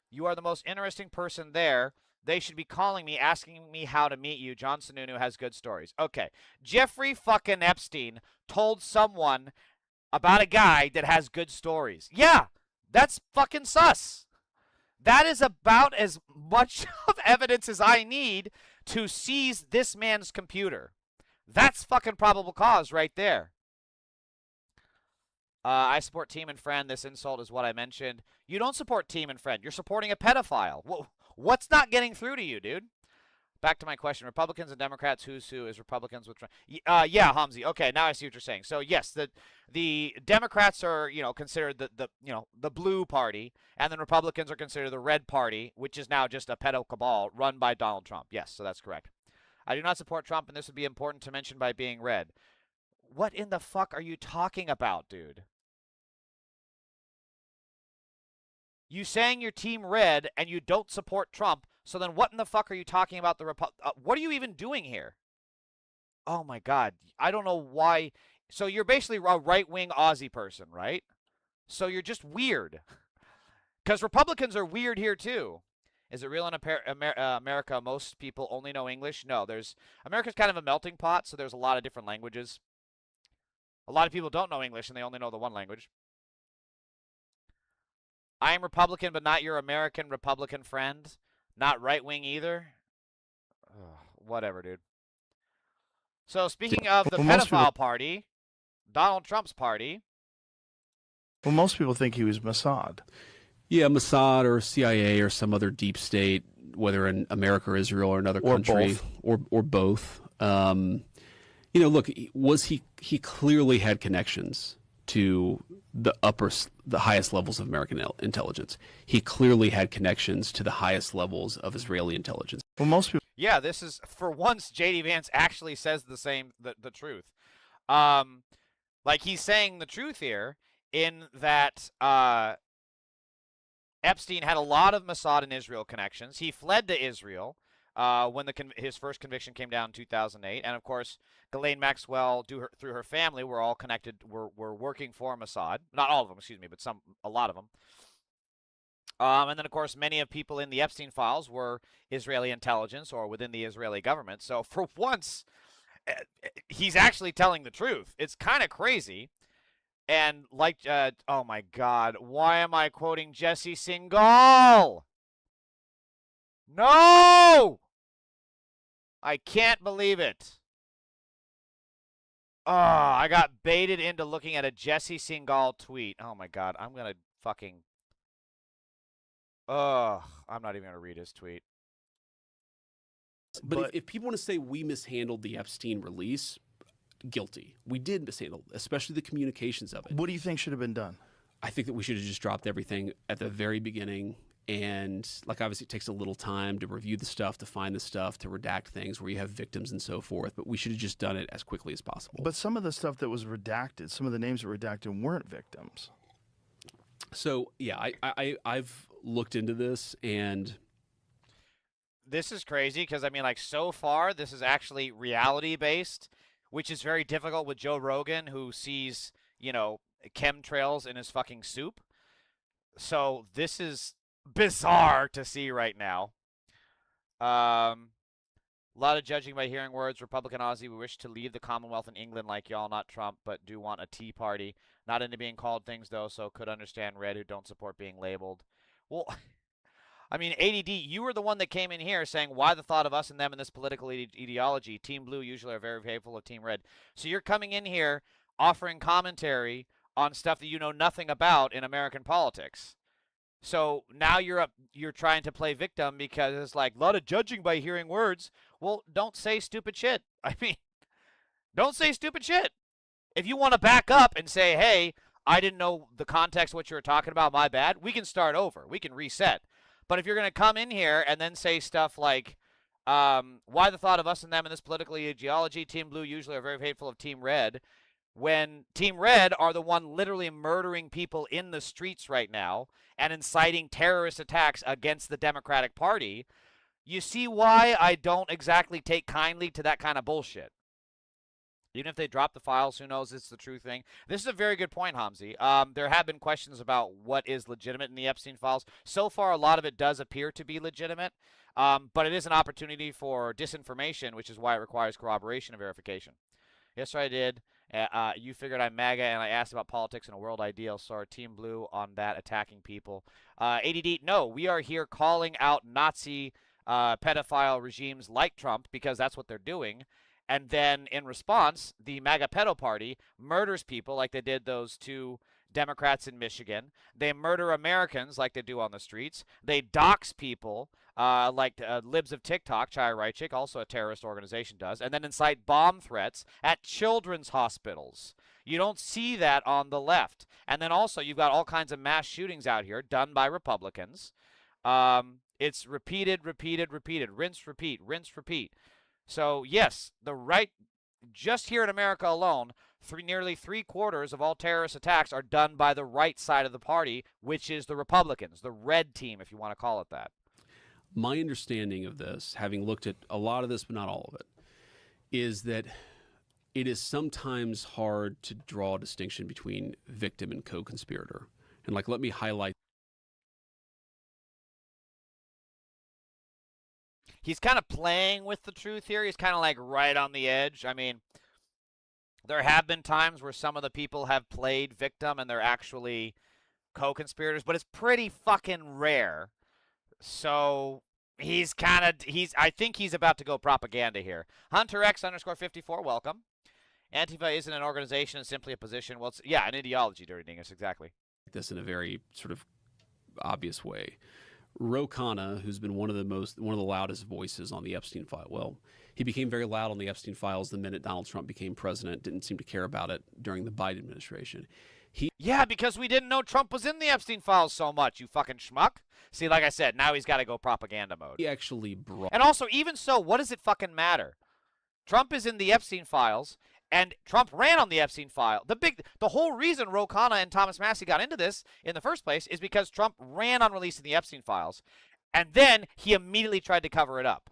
You are the most interesting person there. They should be calling me, asking me how to meet you. John Sununu has good stories. Okay. Jeffrey fucking Epstein told someone about a guy that has good stories. Yeah, that's fucking sus. That is about as much of evidence as I need to seize this man's computer. That's fucking probable cause right there. I support Team and Friend. This insult is what I mentioned. You don't support Team and Friend. You're supporting a pedophile. What's not getting through to you, dude? Back to my question. Republicans and Democrats, who's who? Is Republicans with... yeah, Hamzi. Okay, now I see what you're saying. So, yes, the Democrats are, considered the blue party, and the Republicans are considered the red party, which is now just a pedo cabal run by Donald Trump. Yes, so that's correct. I do not support Trump, and this would be important to mention by being red. What in the fuck are you talking about, dude? You saying you're Team Red and you don't support Trump, so then what in the fuck are you talking about the what are you even doing here? Oh my God. I don't know why. So you're basically a right-wing Aussie person, right? So you're just weird. Because Republicans are weird here too. Is it real in America? Most people only know English? No, America's kind of a melting pot, so there's a lot of different languages. A lot of people don't know English and they only know the one language. I am Republican, but not your American Republican friend. Not right-wing either. Ugh, whatever, dude. So speaking of the pedophile party, Donald Trump's party. Well, most people think he was Mossad. Yeah, Mossad or CIA or some other deep state, whether in America or Israel or another country. Or both. Look, he clearly had connections to the highest levels of American intelligence. He clearly had connections to the highest levels of Israeli intelligence. Well, most people. Yeah, this is, for once, J.D. Vance actually says the truth. Like, he's saying the truth here in that Epstein had a lot of Mossad and Israel connections. He fled to Israel when his first conviction came down in 2008. And, of course, Ghislaine Maxwell, through her family, were all connected, were working for Mossad. Not all of them, excuse me, but a lot of them. And then, of course, many of people in the Epstein files were Israeli intelligence or within the Israeli government. So, for once, he's actually telling the truth. It's kind of crazy. And, like, oh, my God, why am I quoting Jesse Singal? No! I can't believe it. Oh, I got baited into looking at a Jesse Singal tweet. Oh, my God, I'm going to fucking... Ugh, I'm not even going to read his tweet. But if people want to say we mishandled the Epstein release, guilty. We did mishandle, especially the communications of it. What do you think should have been done? I think that we should have just dropped everything at the very beginning. And, like, obviously it takes a little time to review the stuff, to find the stuff, to redact things where you have victims and so forth. But we should have just done it as quickly as possible. But some of the stuff that was redacted, some of the names that were redacted weren't victims. So, yeah, I've looked into this, and this is crazy because, I mean, like, so far this is actually reality-based, which is very difficult with Joe Rogan, who sees, chemtrails in his fucking soup. So this is bizarre to see right now. A lot of judging by hearing words. Republican Aussie, we wish to leave the Commonwealth in England like y'all, not Trump, but do want a Tea Party. Not into being called things, though, so could understand red who don't support being labeled. Well, I mean, ADD, you were the one that came in here saying, why the thought of us and them in this political ideology? Team Blue usually are very hateful of Team Red. So you're coming in here offering commentary on stuff that you know nothing about in American politics. So now you're trying to play victim because it's like a lot of judging by hearing words. Well, don't say stupid shit. I mean, don't say stupid shit. If you want to back up and say, hey, I didn't know the context of what you were talking about, my bad, we can start over. We can reset. But if you're going to come in here and then say stuff like, why the thought of us and them in this political ideology, Team Blue usually are very hateful of Team Red, when Team Red are the one literally murdering people in the streets right now and inciting terrorist attacks against the Democratic Party, you see why I don't exactly take kindly to that kind of bullshit. Even if they drop the files, who knows? It's the true thing. This is a very good point, Hamzi. There have been questions about what is legitimate in the Epstein files. So far, a lot of it does appear to be legitimate, but it is an opportunity for disinformation, which is why it requires corroboration and verification. Yes, sir, I did. You figured I'm MAGA, and I asked about politics and a world ideal. So our Team Blue on that, attacking people. ADD, no, we are here calling out Nazi pedophile regimes like Trump because that's what they're doing. And then in response, the MAGA pedo party murders people like they did those two Democrats in Michigan. They murder Americans like they do on the streets. They dox people like Libs of TikTok, Chaya Raichik, also a terrorist organization, does, and then incite bomb threats at children's hospitals. You don't see that on the left. And then also you've got all kinds of mass shootings out here done by Republicans. It's repeated, rinse, repeat. So, yes, the right, just here in America alone, nearly 3/4 of all terrorist attacks are done by the right side of the party, which is the Republicans, the red team, if you want to call it that. My understanding of this, having looked at a lot of this, but not all of it, is that it is sometimes hard to draw a distinction between victim and co-conspirator. And let me highlight. He's kind of playing with the truth here. He's kind of like right on the edge. I mean, there have been times where some of the people have played victim and they're actually co-conspirators, but it's pretty fucking rare. So I think he's about to go propaganda here. Hunter X _54, welcome. Antifa isn't an organization, it's simply a position. Well, it's, yeah, an ideology, Dirty Dingus, exactly. This in a very sort of obvious way. Ro Khanna, who's been one of the loudest voices on the Epstein file. Well, he became very loud on the Epstein files the minute Donald Trump became president. Didn't seem to care about it during the Biden administration. Yeah, because we didn't know Trump was in the Epstein files so much, you fucking schmuck. See, like I said, now he's got to go propaganda mode. He actually brought. And also, even so, what does it fucking matter? Trump is in the Epstein files, and Trump ran on the Epstein file. The whole reason Ro Khanna and Thomas Massie got into this in the first place is because Trump ran on releasing the Epstein files, and then he immediately tried to cover it up.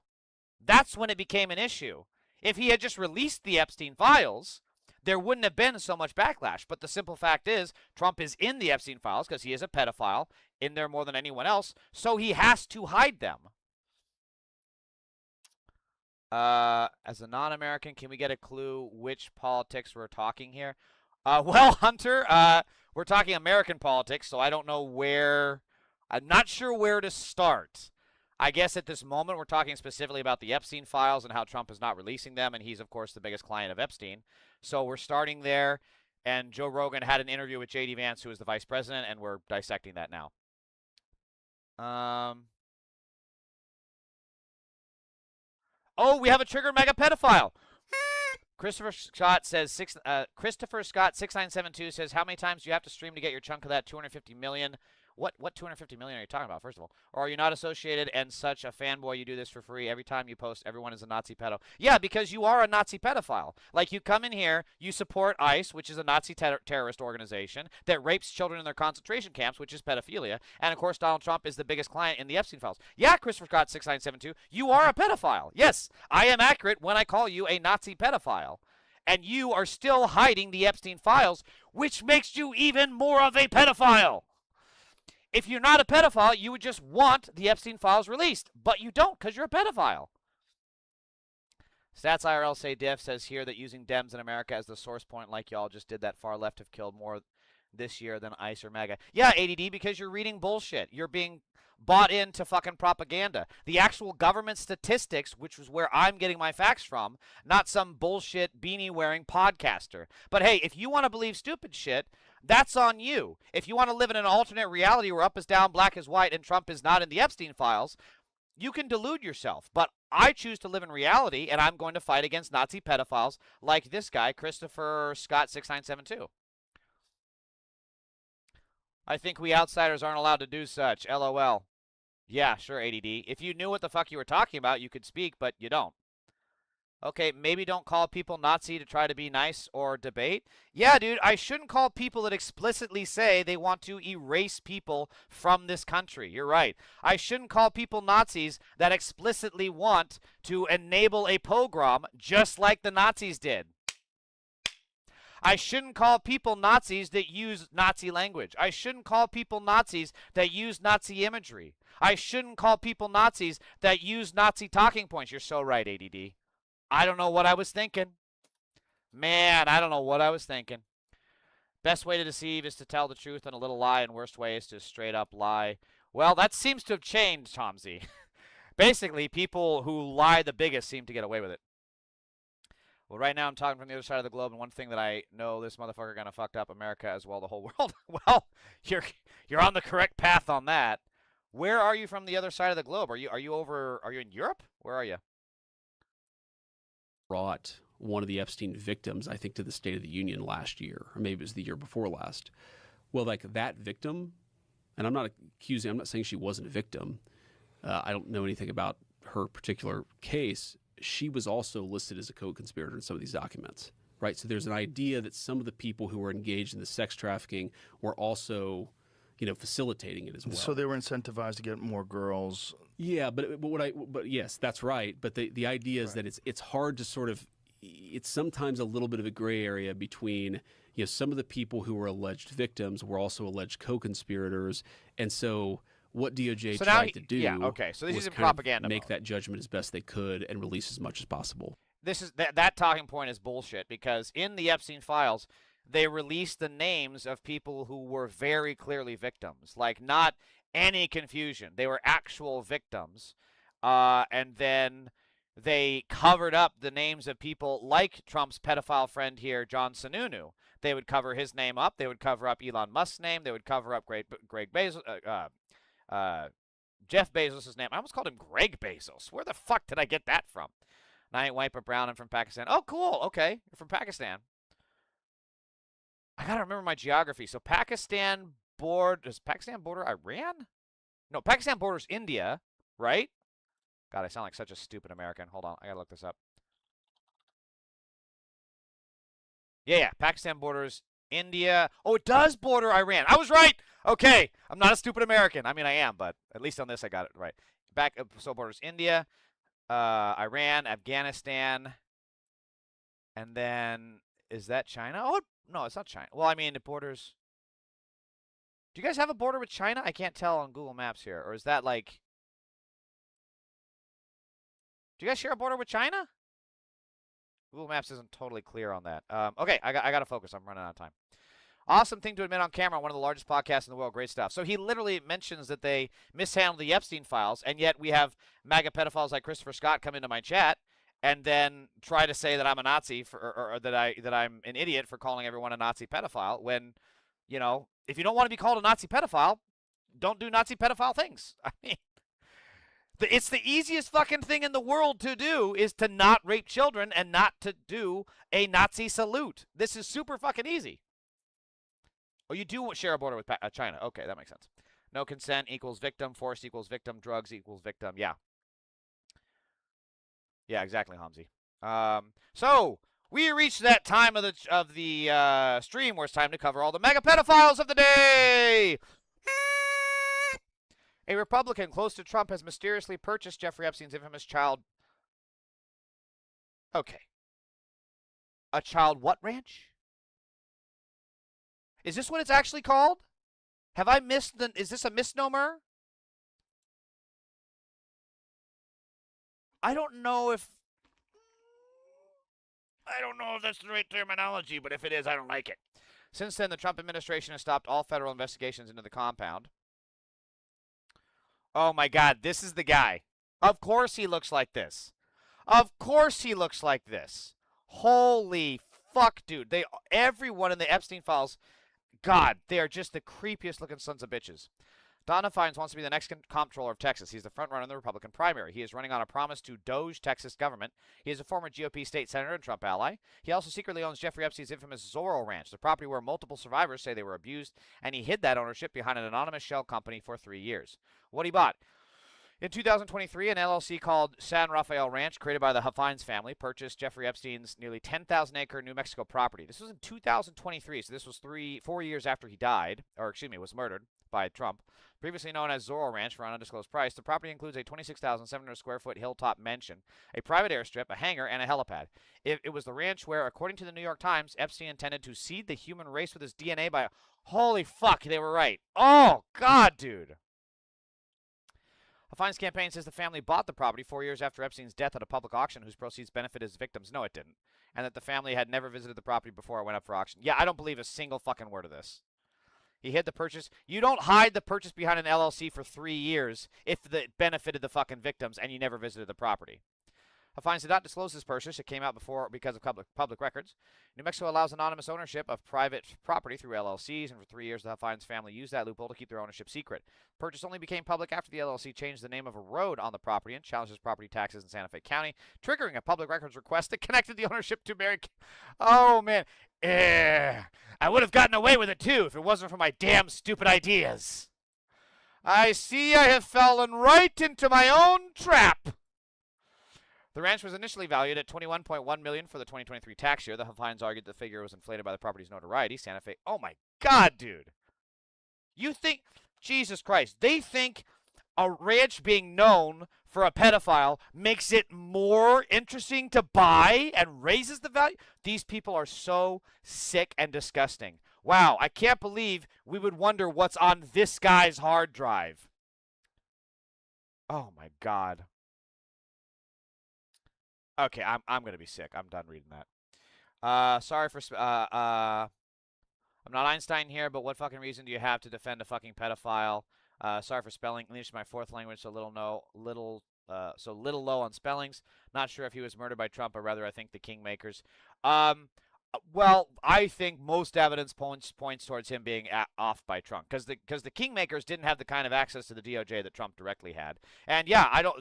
That's when it became an issue. If he had just released the Epstein files, there wouldn't have been so much backlash. But the simple fact is, Trump is in the Epstein files because he is a pedophile, in there more than anyone else, so he has to hide them. As a non-American, can we get a clue which politics we're talking here? Well, Hunter, we're talking American politics, so I don't know where. I'm not sure where to start. I guess at this moment we're talking specifically about the Epstein files and how Trump is not releasing them, and he's, of course, the biggest client of Epstein. So we're starting there, and Joe Rogan had an interview with J.D. Vance, who is the vice president, and we're dissecting that now. Oh, we have a triggered mega pedophile. Christopher Scott says Christopher Scott 6972 says, how many times do you have to stream to get your chunk of that 250 million? What 250 million are you talking about, first of all? Or are you not associated and such a fanboy you do this for free? Every time you post, everyone is a Nazi pedo. Yeah, because you are a Nazi pedophile. Like, you come in here, you support ICE, which is a Nazi terrorist organization that rapes children in their concentration camps, which is pedophilia. And, of course, Donald Trump is the biggest client in the Epstein files. Yeah, Christopher Scott 6972, you are a pedophile. Yes, I am accurate when I call you a Nazi pedophile. And you are still hiding the Epstein files, which makes you even more of a pedophile. If you're not a pedophile, you would just want the Epstein files released. But you don't, because you're a pedophile. Stats IRL say Diff says here that using Dems in America as the source point like y'all just did, that far left have killed more this year than ICE or MAGA. Yeah, ADD, because you're reading bullshit. You're being bought into fucking propaganda. The actual government statistics, which was where I'm getting my facts from, not some bullshit beanie-wearing podcaster. But hey, if you want to believe stupid shit, that's on you. If you want to live in an alternate reality where up is down, black is white, and Trump is not in the Epstein files, you can delude yourself. But I choose to live in reality, and I'm going to fight against Nazi pedophiles like this guy, Christopher Scott 6972. I think we outsiders aren't allowed to do such. LOL. Yeah, sure, ADD. If you knew what the fuck you were talking about, you could speak, but you don't. Okay, maybe don't call people Nazi to try to be nice or debate. Yeah, dude, I shouldn't call people that explicitly say they want to erase people from this country. You're right. I shouldn't call people Nazis that explicitly want to enable a pogrom just like the Nazis did. I shouldn't call people Nazis that use Nazi language. I shouldn't call people Nazis that use Nazi imagery. I shouldn't call people Nazis that use Nazi talking points. You're so right, ADD. I don't know what I was thinking. Man, I don't know what I was thinking. Best way to deceive is to tell the truth and a little lie, and worst way is to straight up lie. Well, that seems to have changed, Tomsy. Basically, people who lie the biggest seem to get away with it. Well, right now I'm talking from the other side of the globe, and one thing that I know this motherfucker gonna fucked up America as well the whole world. Well, you're on the correct path on that. Where are you from the other side of the globe? Are you in Europe? Where are you? Brought one of the Epstein victims, I think, to the State of the Union last year, or maybe it was the year before last. Well, like that victim, and I'm not saying she wasn't a victim. I don't know anything about her particular case. She was also listed as a co-conspirator in some of these documents, right? So there's an idea that some of the people who were engaged in the sex trafficking were also, facilitating it as well. So they were incentivized to get more girls. Yeah, but yes, that's right. But the idea is that it's hard to sort of, it's sometimes a little bit of a gray area between, some of the people who were alleged victims were also alleged co-conspirators, and so what DOJ tried to do, so this was is kind propaganda of make mode. that judgment as best they could and release as much as possible. This is that talking point is bullshit, because in the Epstein files, they released the names of people who were very clearly victims, like not any confusion. They were actual victims, and then they covered up the names of people like Trump's pedophile friend here, John Sununu. They would cover his name up. They would cover up Elon Musk's name. They would cover up Greg Bezos. Jeff Bezos' name. I almost called him Greg Bezos. Where the fuck did I get that from? And I ain't white but brown. I'm from Pakistan. Oh, cool. Okay, you're from Pakistan. I gotta remember my geography. So does Pakistan border Iran? No, Pakistan borders India, right? God, I sound like such a stupid American. Hold on, I gotta look this up. Yeah, Pakistan borders India. Oh, it does border Iran. I was right. Okay, I'm not a stupid American. I mean, I am, but at least on this I got it right. So borders India, Iran, Afghanistan, and then is that China? Oh, no, it's not China. Well, I mean, it borders. Do you guys have a border with China? I can't tell on Google Maps here, or is that like? Do you guys share a border with China? Google Maps isn't totally clear on that. Okay, I got to focus. I'm running out of time. Awesome thing to admit on camera. One of the largest podcasts in the world. Great stuff. So he literally mentions that they mishandled the Epstein files, and yet we have MAGA pedophiles like Christopher Scott come into my chat and then try to say that I'm a Nazi or that I'm an idiot for calling everyone a Nazi pedophile. When, if you don't want to be called a Nazi pedophile, don't do Nazi pedophile things. I mean. It's the easiest fucking thing in the world to do is to not rape children and not to do a Nazi salute. This is super fucking easy. Oh, you do share a border with China. Okay, that makes sense. No consent equals victim. Force equals victim. Drugs equals victim. Yeah. Yeah, exactly, Hamzi. So we reached that time of the stream where it's time to cover all the mega pedophiles of the day. A Republican close to Trump has mysteriously purchased Jeffrey Epstein's infamous child. Okay. A child what ranch? Is this what it's actually called? Have I missed is this a misnomer? I don't know if that's the right terminology, but if it is, I don't like it. Since then, the Trump administration has stopped all federal investigations into the compound. Oh my God, this is the guy. Of course he looks like this. Of course he looks like this. Holy fuck, dude. Everyone in the Epstein files, God, they are just the creepiest looking sons of bitches. Donna Fines wants to be the next comptroller of Texas. He's the front runner in the Republican primary. He is running on a promise to doge Texas government. He is a former GOP state senator and Trump ally. He also secretly owns Jeffrey Epstein's infamous Zorro Ranch, the property where multiple survivors say they were abused, and he hid that ownership behind an anonymous shell company for 3 years. What he bought In 2023, an LLC called San Rafael Ranch, created by the Huffines family, purchased Jeffrey Epstein's nearly 10,000-acre New Mexico property. This was in 2023, so this was 4 years after he died, or excuse me, was murdered by Trump. Previously known as Zorro Ranch for an undisclosed price, the property includes a 26,700 square foot hilltop mansion, a private airstrip, a hangar, and a helipad. It was the ranch where, according to the New York Times, Epstein intended to seed the human race with his DNA by... Holy fuck, they were right. Oh, God, dude. A fines campaign says the family bought the property 4 years after Epstein's death at a public auction whose proceeds benefited his victims. No, it didn't. And that the family had never visited the property before it went up for auction. Yeah, I don't believe a single fucking word of this. He hid the purchase. You don't hide the purchase behind an LLC for 3 years if it benefited the fucking victims and you never visited the property. Huffines did not disclose this purchase. It came out before because of public records. New Mexico allows anonymous ownership of private property through LLCs, and for 3 years, the Huffines family used that loophole to keep their ownership secret. Purchase only became public after the LLC changed the name of a road on the property and challenged property taxes in Santa Fe County, triggering a public records request that connected the ownership to Mary. Oh, man. I would have gotten away with it, too, if it wasn't for my damn stupid ideas. I see I have fallen right into my own trap. The ranch was initially valued at $21.1 million for the 2023 tax year. The Huffines argued the figure was inflated by the property's notoriety. Santa Fe. Oh my God, dude! You think, Jesus Christ? They think a ranch being known for a pedophile makes it more interesting to buy and raises the value? These people are so sick and disgusting. Wow, I can't believe we would wonder what's on this guy's hard drive. Oh my God. Okay, I'm gonna be sick. I'm done reading that. Sorry for I'm not Einstein here, but what fucking reason do you have to defend a fucking pedophile? Sorry for spelling. English is my fourth language, so little low on spellings. Not sure if he was murdered by Trump, or rather, I think the kingmakers. Well, I think most evidence points towards him being off by Trump, because the kingmakers didn't have the kind of access to the DOJ that Trump directly had. And yeah,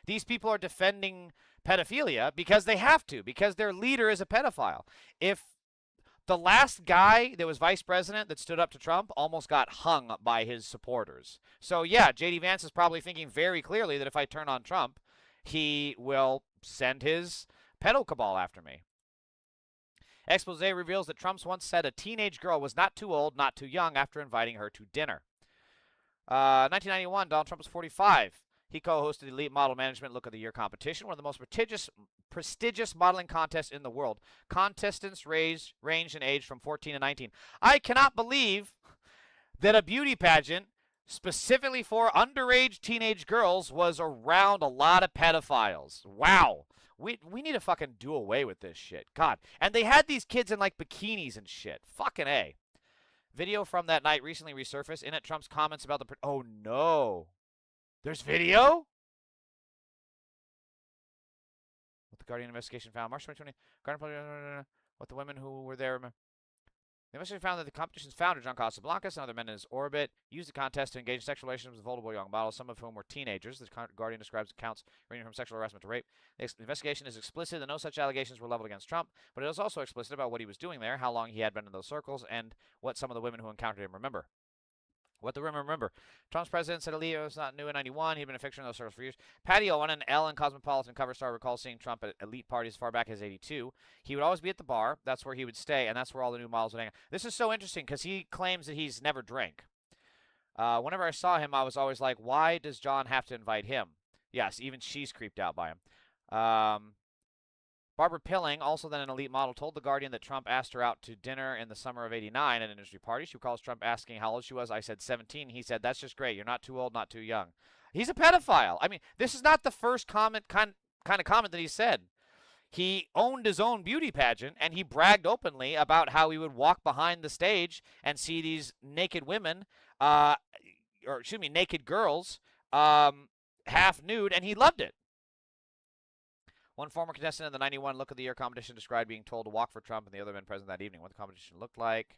these people are defending pedophilia because they have to, because their leader is a pedophile. If the last guy that was vice president that stood up to Trump almost got hung by his supporters. So yeah, J.D. Vance is probably thinking very clearly that if I turn on Trump, he will send his pedo cabal after me. Expose reveals that Trump once said a teenage girl was not too old, not too young after inviting her to dinner. 1991, Donald Trump was 45. He co-hosted the Elite Model Management Look of the Year competition, one of the most prestigious modeling contests in the world. Contestants ranged in age from 14 to 19. I cannot believe that a beauty pageant specifically for underage teenage girls was around a lot of pedophiles. Wow. We need to fucking do away with this shit. God. And they had these kids in like bikinis and shit. Fucking A. Video from that night recently resurfaced. In it, Trump's comments about the... Oh, no. There's video? What the Guardian investigation found. March 2020. What the women who were there... The investigation found that the competition's founder, John Casablancas, and other men in his orbit used the contest to engage in sexual relations with vulnerable young models, some of whom were teenagers. The Guardian describes accounts ranging from sexual harassment to rape. The investigation is explicit that no such allegations were leveled against Trump, but it is also explicit about what he was doing there, how long he had been in those circles, and what some of the women who encountered him remember. What the women remember. Trump's president said Aaliyah was not new in 91. He'd been a fixture in those circles for years. Patty Owen, an Elle and Cosmopolitan cover star, recalls seeing Trump at elite parties as far back as 82. He would always be at the bar. That's where he would stay, and that's where all the new models would hang out. This is so interesting because he claims that he's never drank. Whenever I saw him, I was always like, why does John have to invite him? Yes, even she's creeped out by him. Barbara Pilling, also then an elite model, told The Guardian that Trump asked her out to dinner in the summer of '89 at an industry party. She recalls Trump asking how old she was. I said 17. He said, that's just great. You're not too old, not too young. He's a pedophile. I mean, this is not the first kind of comment that he said. He owned his own beauty pageant, and he bragged openly about how he would walk behind the stage and see these naked women, naked girls, half nude, and he loved it. One former contestant in the 91 Look of the Year competition described being told to walk for Trump and the other men present that evening. What the competition looked like.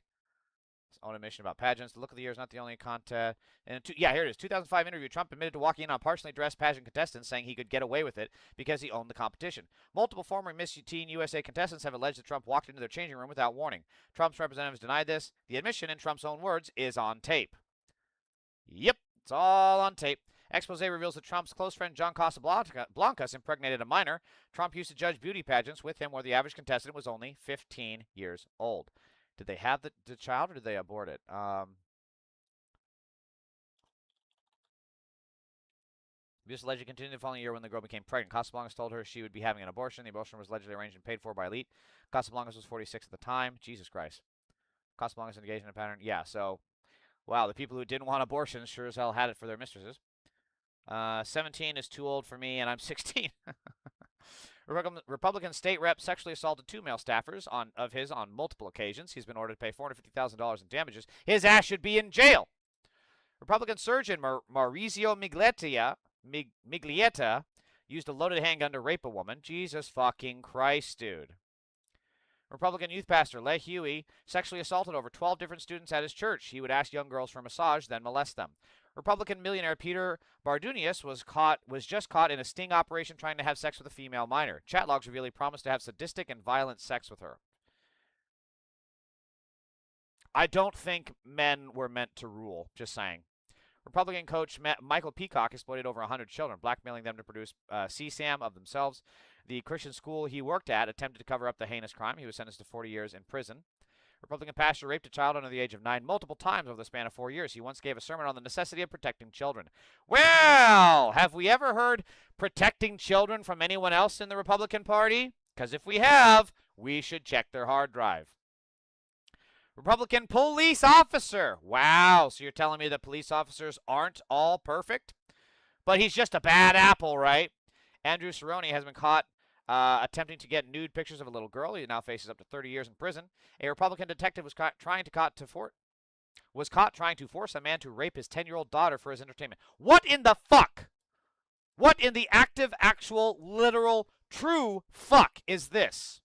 His own admission about pageants. The Look of the Year is not the only contest. And here it is. 2005 interview. Trump admitted to walking in on partially dressed pageant contestants, saying he could get away with it because he owned the competition. Multiple former Miss Teen USA contestants have alleged that Trump walked into their changing room without warning. Trump's representatives denied this. The admission, in Trump's own words, is on tape. Yep, it's all on tape. Expose reveals that Trump's close friend John Casablancas impregnated a minor. Trump used to judge beauty pageants with him where the average contestant was only 15 years old. Did they have the child or did they abort it? Abuse allegedly continued the following year when the girl became pregnant. Casablancas told her she would be having an abortion. The abortion was allegedly arranged and paid for by elite. Casablancas was 46 at the time. Jesus Christ. Casablancas engaged in a pattern. Yeah, so, wow, the people who didn't want abortions sure as hell had it for their mistresses. 17 is too old for me, and I'm 16. Republican state rep sexually assaulted 2 male staffers of his on multiple occasions. He's been ordered to pay $450,000 in damages. His ass should be in jail. Republican surgeon Maurizio Miglietta used a loaded handgun to rape a woman. Jesus fucking Christ, dude. Republican youth pastor Le Huey sexually assaulted over 12 different students at his church. He would ask young girls for a massage, then molest them. Republican millionaire Peter Bardunius was just caught in a sting operation trying to have sex with a female minor. Chat logs reveal he promised to have sadistic and violent sex with her. I don't think men were meant to rule, just saying. Republican coach Michael Peacock exploited over 100 children, blackmailing them to produce CSAM of themselves. The Christian school he worked at attempted to cover up the heinous crime. He was sentenced to 40 years in prison. Republican pastor raped a child under the age of 9 multiple times over the span of 4 years. He once gave a sermon on the necessity of protecting children. Well, have we ever heard protecting children from anyone else in the Republican Party? Because if we have, we should check their hard drive. Republican police officer. Wow, so you're telling me that police officers aren't all perfect? But he's just a bad apple, right? Andrew Cerrone has been caught attempting to get nude pictures of a little girl. He now faces up to 30 years in prison. A Republican detective was caught trying to force a man to rape his 10-year-old daughter for his entertainment. What in the fuck? What in the active, actual, literal, true fuck is this?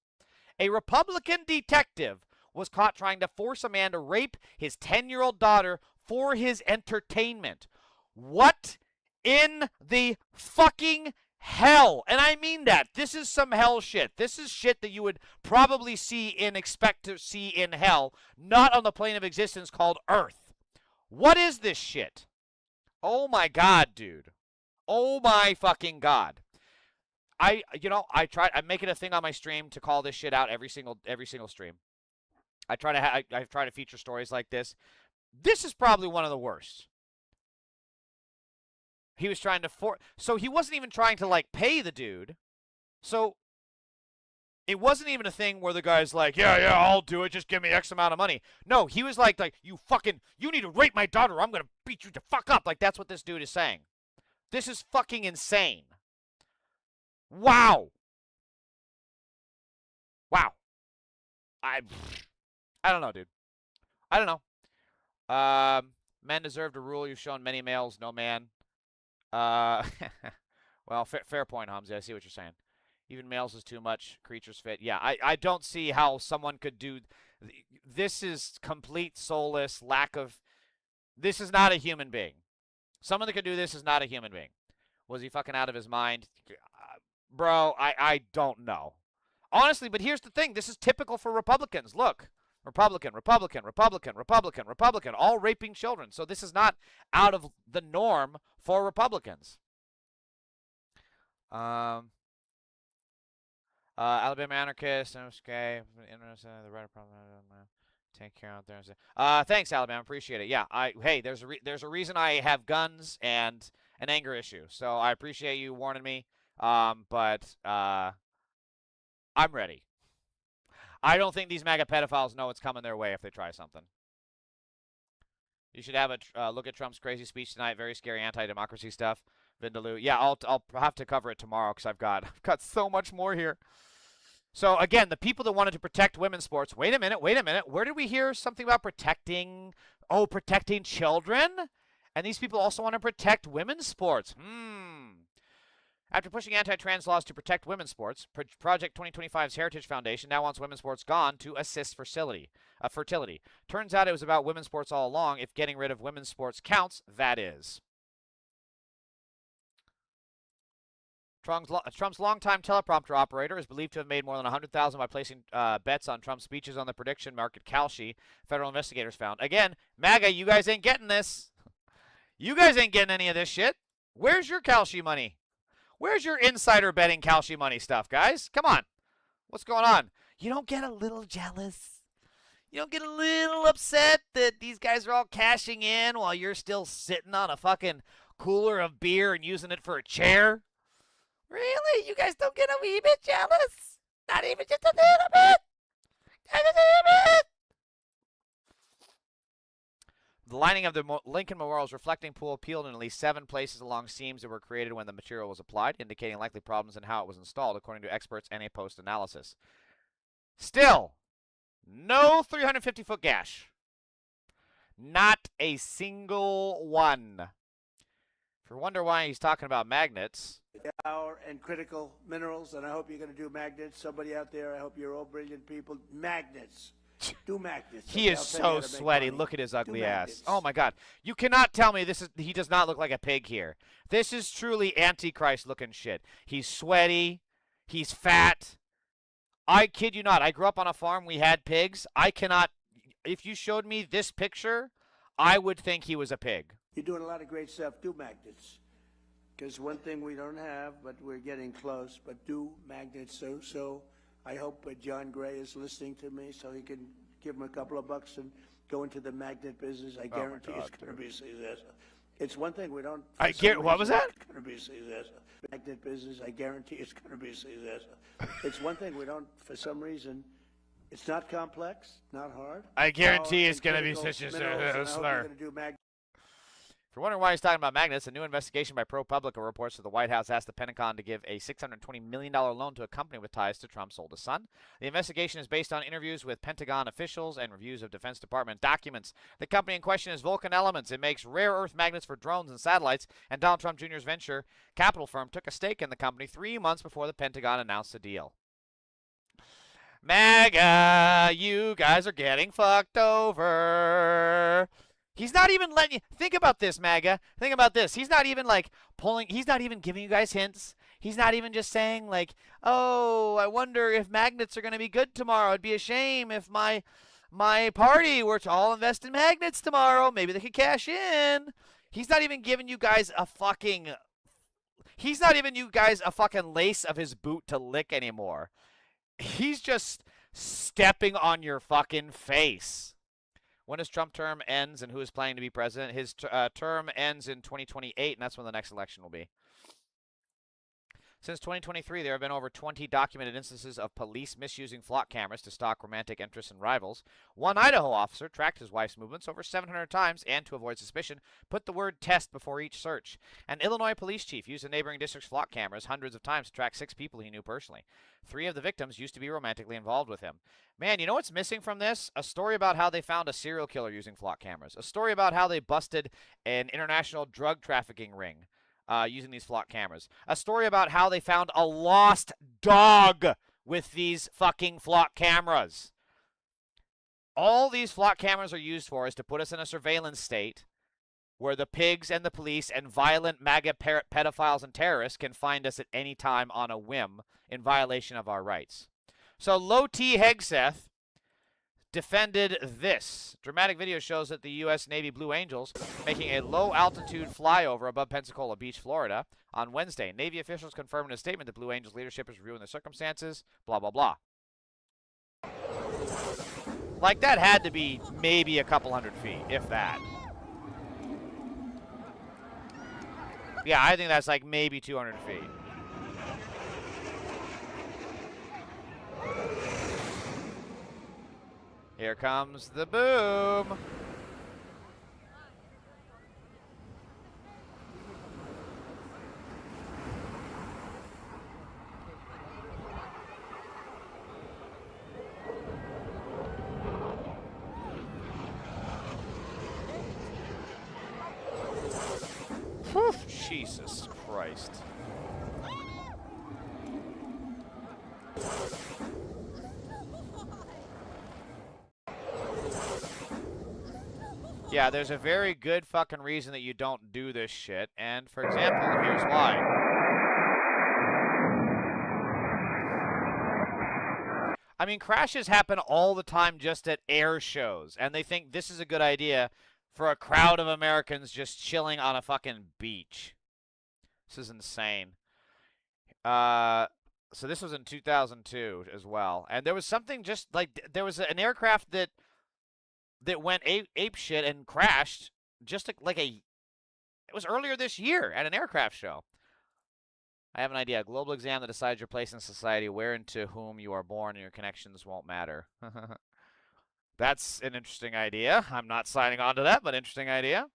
A Republican detective was caught trying to force a man to rape his 10-year-old daughter for his entertainment. What in the fucking hell? And I mean that. This is some hell shit. This is shit that you would probably expect to see in hell, not on the plane of existence called Earth. What is this shit? Oh my God, dude. Oh my fucking God. I'm making a thing on my stream to call this shit out every single stream. I try to feature stories like this. This is probably one of the worst. He was trying to so he wasn't even trying to like pay the dude. So it wasn't even a thing where the guy's like, yeah, I'll do it. Just give me X amount of money. No, he was like you need to rape my daughter or I'm going to beat you to fuck up. Like that's what this dude is saying. This is fucking insane. Wow. Wow. I don't know, dude. I don't know. Men deserve to rule. You've shown many males, no man. Well, fair point, Hamza. I see what you're saying. Even males is too much. Creatures fit. Yeah, I don't see how someone could do. This is complete soulless lack of. This is not a human being. Someone that could do this is not a human being. Was he fucking out of his mind? Bro, I don't know. Honestly, but here's the thing. This is typical for Republicans. Look. Republican, all raping children. So this is not out of the norm for Republicans. Alabama anarchists, okay, the right problem. Take care out there. Thanks, Alabama, appreciate it. Yeah, hey, there's a reason I have guns and an anger issue. So I appreciate you warning me. But I'm ready. I don't think these MAGA pedophiles know what's coming their way if they try something. You should have a look at Trump's crazy speech tonight. Very scary anti-democracy stuff. Vindaloo. Yeah, I'll have to cover it tomorrow because I've got so much more here. So again, the people that wanted to protect women's sports. Wait a minute. Where did we hear something about protecting children? And these people also want to protect women's sports. After pushing anti-trans laws to protect women's sports, Project 2025's Heritage Foundation now wants women's sports gone to assist fertility. Turns out it was about women's sports all along, if getting rid of women's sports counts, that is. Trump's longtime teleprompter operator is believed to have made more than $100,000 by placing bets on Trump's speeches on the prediction market Kalshi, federal investigators found. Again, MAGA, you guys ain't getting this. You guys ain't getting any of this shit. Where's your Kalshi money? Where's your insider betting Kalshi money stuff, guys? Come on. What's going on? You don't get a little jealous? You don't get a little upset that these guys are all cashing in while you're still sitting on a fucking cooler of beer and using it for a chair? Really? You guys don't get a wee bit jealous? Not even just a little bit? Just a little bit? The lining of the Lincoln Memorial's reflecting pool peeled in at least 7 places along seams that were created when the material was applied, indicating likely problems in how it was installed, according to experts and a post-analysis. Still, no 350-foot gash. Not a single one. If you wonder why he's talking about magnets. Power and critical minerals, and I hope you're going to do magnets. Somebody out there, I hope you're all brilliant people. Magnets. Do magnets. He is so sweaty. Look at his ugly ass. Oh my God! You cannot tell me he does not look like a pig here. This is truly Antichrist looking shit. He's sweaty. He's fat. I kid you not. I grew up on a farm. We had pigs. I cannot. If you showed me this picture, I would think he was a pig. You're doing a lot of great stuff. Do magnets. Because one thing we don't have, but we're getting close. But do magnets. So. I hope John Gray is listening to me so he can give him a couple of bucks and go into the magnet business. I guarantee it's going to be successful. It's one thing we don't. What was that? It's going to be successful. Magnet business. I guarantee it's going to be successful. It's one thing we don't. For some reason, it's not complex, not hard. I guarantee it's going to be such a slur. If you're wondering why he's talking about magnets, a new investigation by ProPublica reports that the White House asked the Pentagon to give a $620 million loan to a company with ties to Trump's oldest son. The investigation is based on interviews with Pentagon officials and reviews of Defense Department documents. The company in question is Vulcan Elements. It makes rare earth magnets for drones and satellites, and Donald Trump Jr.'s venture capital firm took a stake in the company 3 months before the Pentagon announced the deal. MAGA, you guys are getting fucked over. He's not even letting you think about this, MAGA. Think about this. He's not even like he's not even giving you guys hints. He's not even just saying like, "Oh, I wonder if magnets are going to be good tomorrow. It'd be a shame if my party were to all invest in magnets tomorrow. Maybe they could cash in." He's not even giving you guys a fucking lace of his boot to lick anymore. He's just stepping on your fucking face. When his Trump term ends and who is planning to be president? His term ends in 2028, and that's when the next election will be. Since 2023, there have been over 20 documented instances of police misusing flock cameras to stalk romantic interests and rivals. One Idaho officer tracked his wife's movements over 700 times and, to avoid suspicion, put the word test before each search. An Illinois police chief used a neighboring district's flock cameras hundreds of times to track 6 people he knew personally. 3 of the victims used to be romantically involved with him. Man, you know what's missing from this? A story about how they found a serial killer using flock cameras. A story about how they busted an international drug trafficking ring. Using these flock cameras. A story about how they found a lost dog with these fucking flock cameras. All these flock cameras are used for is to put us in a surveillance state where the pigs and the police and violent MAGA pedophiles and terrorists can find us at any time on a whim in violation of our rights. So Low T. Hegseth defended this. Dramatic video shows that the U.S. Navy Blue Angels making a low-altitude flyover above Pensacola Beach, Florida, on Wednesday. Navy officials confirmed in a statement that Blue Angels leadership is reviewing the circumstances, blah, blah, blah. Like, that had to be maybe a couple hundred feet, if that. Yeah, I think that's like maybe 200 feet. Here comes the boom. Whew, Jesus Christ. Yeah, there's a very good fucking reason that you don't do this shit, and for example, here's why. I mean, crashes happen all the time just at air shows, and they think this is a good idea for a crowd of Americans just chilling on a fucking beach. This is insane. So this was in 2002 as well, and there was something just like there was an aircraft that went ape shit and crashed just like it was earlier this year at an aircraft show. I have an idea. A global exam that decides your place in society, where and to whom you are born, and your connections won't matter. That's an interesting idea. I'm not signing on to that, but interesting idea.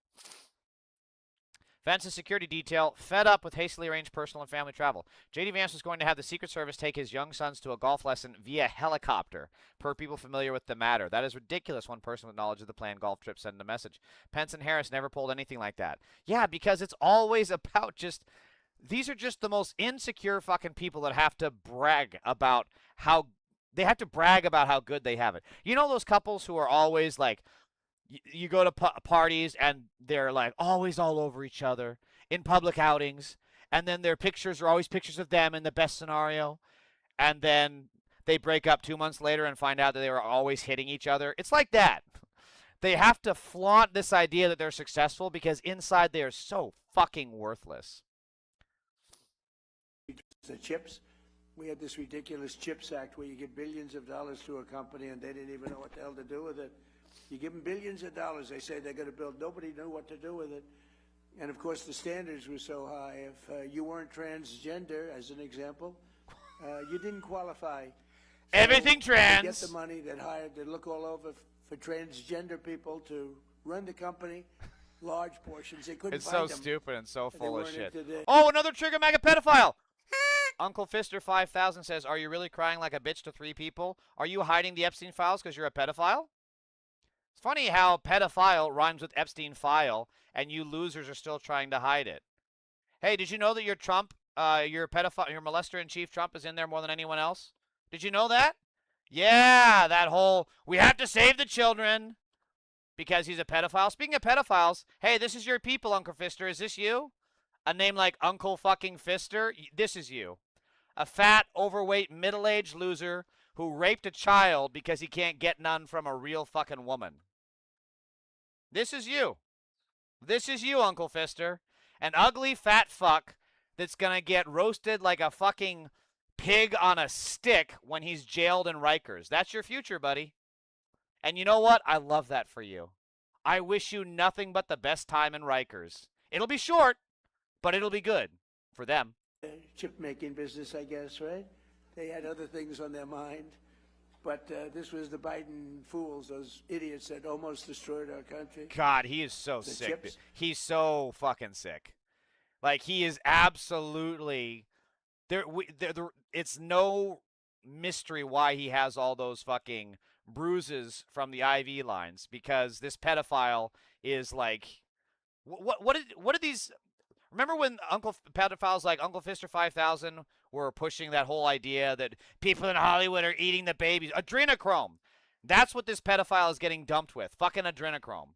Vance and security detail fed up with hastily arranged personal and family travel. J.D. Vance was going to have the Secret Service take his young sons to a golf lesson via helicopter, per people familiar with the matter. That is ridiculous, one person with knowledge of the planned golf trip sent a message. Pence and Harris never pulled anything like that. Yeah, because it's always about just... These are just the most insecure fucking people that have to brag about how... They have to brag about how good they have it. You know those couples who are always like... You go to parties and they're like always all over each other in public outings, and then their pictures are always pictures of them in the best scenario, and then they break up 2 months later and find out that they were always hitting each other. It's like that. They have to flaunt this idea that they're successful because inside they are so fucking worthless. The chips. We had this ridiculous CHIPS Act where you give billions of dollars to a company and they didn't even know what the hell to do with it. You give them billions of dollars, they say they're going to build. Nobody knew what to do with it. And, of course, the standards were so high. If you weren't transgender, as an example, you didn't qualify. So everything trans. to get the money that hired to look all over for transgender people to run the company, large portions. They couldn't It's find so them. stupid and so full of weren't shit. into the- Oh, another trigger mega pedophile. Uncle Fister 5000 says, "Are you really crying like a bitch to 3 people? Are you hiding the Epstein files because you're a pedophile?" It's funny how pedophile rhymes with Epstein file, and you losers are still trying to hide it. Hey, did you know that your Trump, your pedophile, your molester in chief Trump is in there more than anyone else? Did you know that? Yeah, that whole we have to save the children because he's a pedophile. Speaking of pedophiles, hey, this is your people, Uncle Fister. Is this you? A name like Uncle fucking Fister? This is you. A fat, overweight, middle-aged loser who raped a child because he can't get none from a real fucking woman. This is you. This is you, Uncle Fister. An ugly, fat fuck that's gonna get roasted like a fucking pig on a stick when he's jailed in Rikers. That's your future, buddy. And you know what? I love that for you. I wish you nothing but the best time in Rikers. It'll be short, but it'll be good for them. Chip making business, I guess, right? They had other things on their mind. But this was the Biden fools, those idiots that almost destroyed our country. God, he is so The sick. chips? He's so fucking sick. Like, he is absolutely... It's no mystery why he has all those fucking bruises from the IV lines, because this pedophile is like... What did these... Remember when pedophiles like Uncle Fister 5000 were pushing that whole idea that people in Hollywood are eating the babies? Adrenochrome. That's what this pedophile is getting dumped with. Fucking adrenochrome.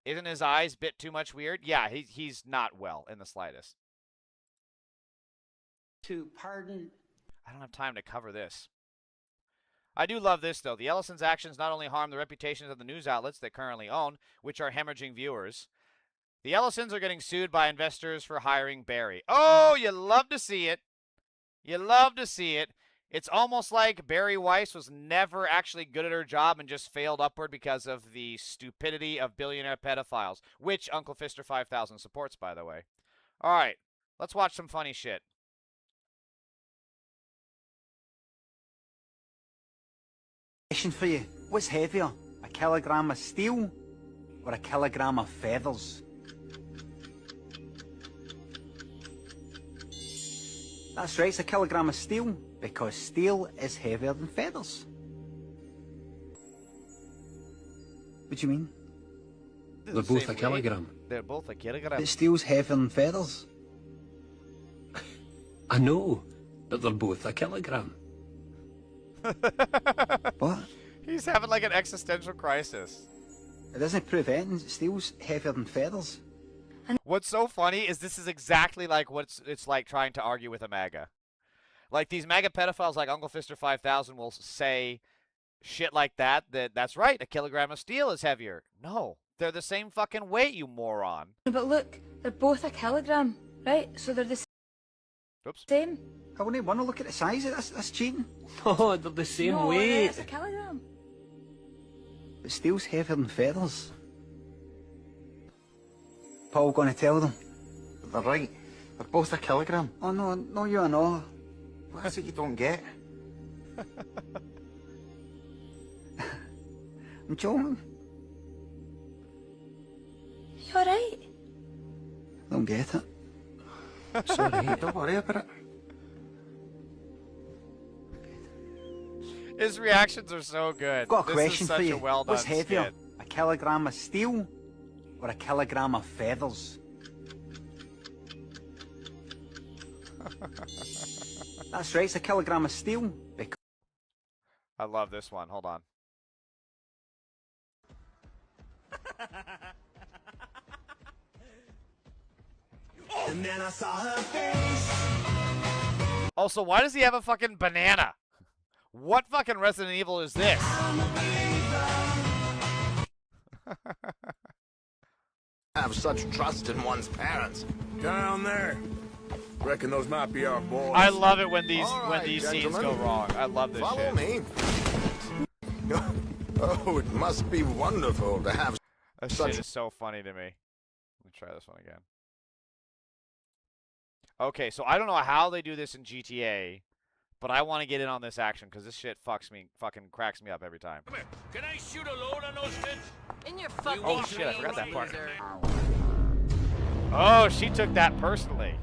Isn't his eyes a bit too much weird? Yeah, he's not well in the slightest. To pardon. I don't have time to cover this. I do love this, though. The Ellisons' actions not only harm the reputations of the news outlets they currently own, which are hemorrhaging viewers. The Ellisons are getting sued by investors for hiring Barry. Oh, you love to see it. You love to see it. It's almost like Barry Weiss was never actually good at her job and just failed upward because of the stupidity of billionaire pedophiles, which Uncle Fister 5000 supports, by the way. All right, let's watch some funny shit. Question for you. What's heavier, a kilogram of steel or a kilogram of feathers? That's right, it's a kilogram of steel, because steel is heavier than feathers. What do you mean? They're both a kilogram. They're both a kilogram. But steel's heavier than feathers. I know, but they're both a kilogram. What? He's having like an existential crisis. It doesn't prove anything. Steel's heavier than feathers. What's so funny is this is exactly like what it's like trying to argue with a MAGA. Like, these MAGA pedophiles like Uncle Fister 5000 will say shit like that's right, a kilogram of steel is heavier. No, they're the same fucking weight, you moron. But look, they're both a kilogram, right? So they're the Oops. Same. I wouldn't want to look at the size of this. That's cheating. Oh, they're the same No, weight. it's a kilogram. But steel's heavier than feathers. Paul going to tell them. They're right. They're both a kilogram. Oh, no, you are not. That's what you don't get. I'm joking. You alright? I don't get it. Sorry, don't worry about it. His reactions are so good. I've got a This question is such for you. a well done What's heavier, skit. a kilogram of steel or a kilogram of feathers? That's right, it's a kilogram of steel. I love this one. Hold on. And then I saw her face. Also, why does he have a fucking banana? What fucking Resident Evil is this? Have such trust in one's parents. Down there. Reckon those might be our boys. I love it when these All right, scenes gentlemen. go wrong. I love this Follow shit. me. Oh, it must be wonderful to have That such... shit is so funny to me. Let me try this one again. Okay, so I don't know how they do this in GTA, but I want to get in on this action because this shit fucking cracks me up every time. Come here. Can I shoot a load on those kids? In your fucking Oh shit, I forgot that part. loser. Oh, she took that personally.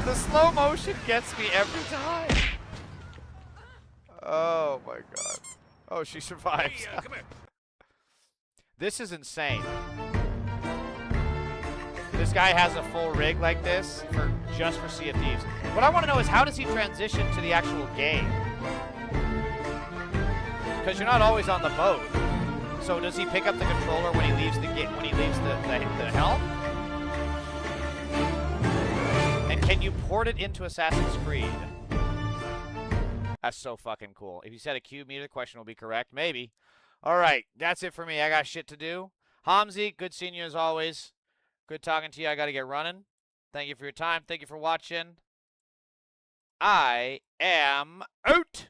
The slow motion gets me every time. Oh my god. Oh, she survives. Hey, come here. This is insane. This guy has a full rig like this just for Sea of Thieves. What I want to know is how does he transition to the actual game? Because you're not always on the boat. So does he pick up the controller when he leaves the helm? And can you port it into Assassin's Creed? That's so fucking cool. If you said a cube meter, the question will be correct. Maybe. All right, that's it for me. I got shit to do. Hamzi, good seeing you as always. Good talking to you. I got to get running. Thank you for your time. Thank you for watching. I am out.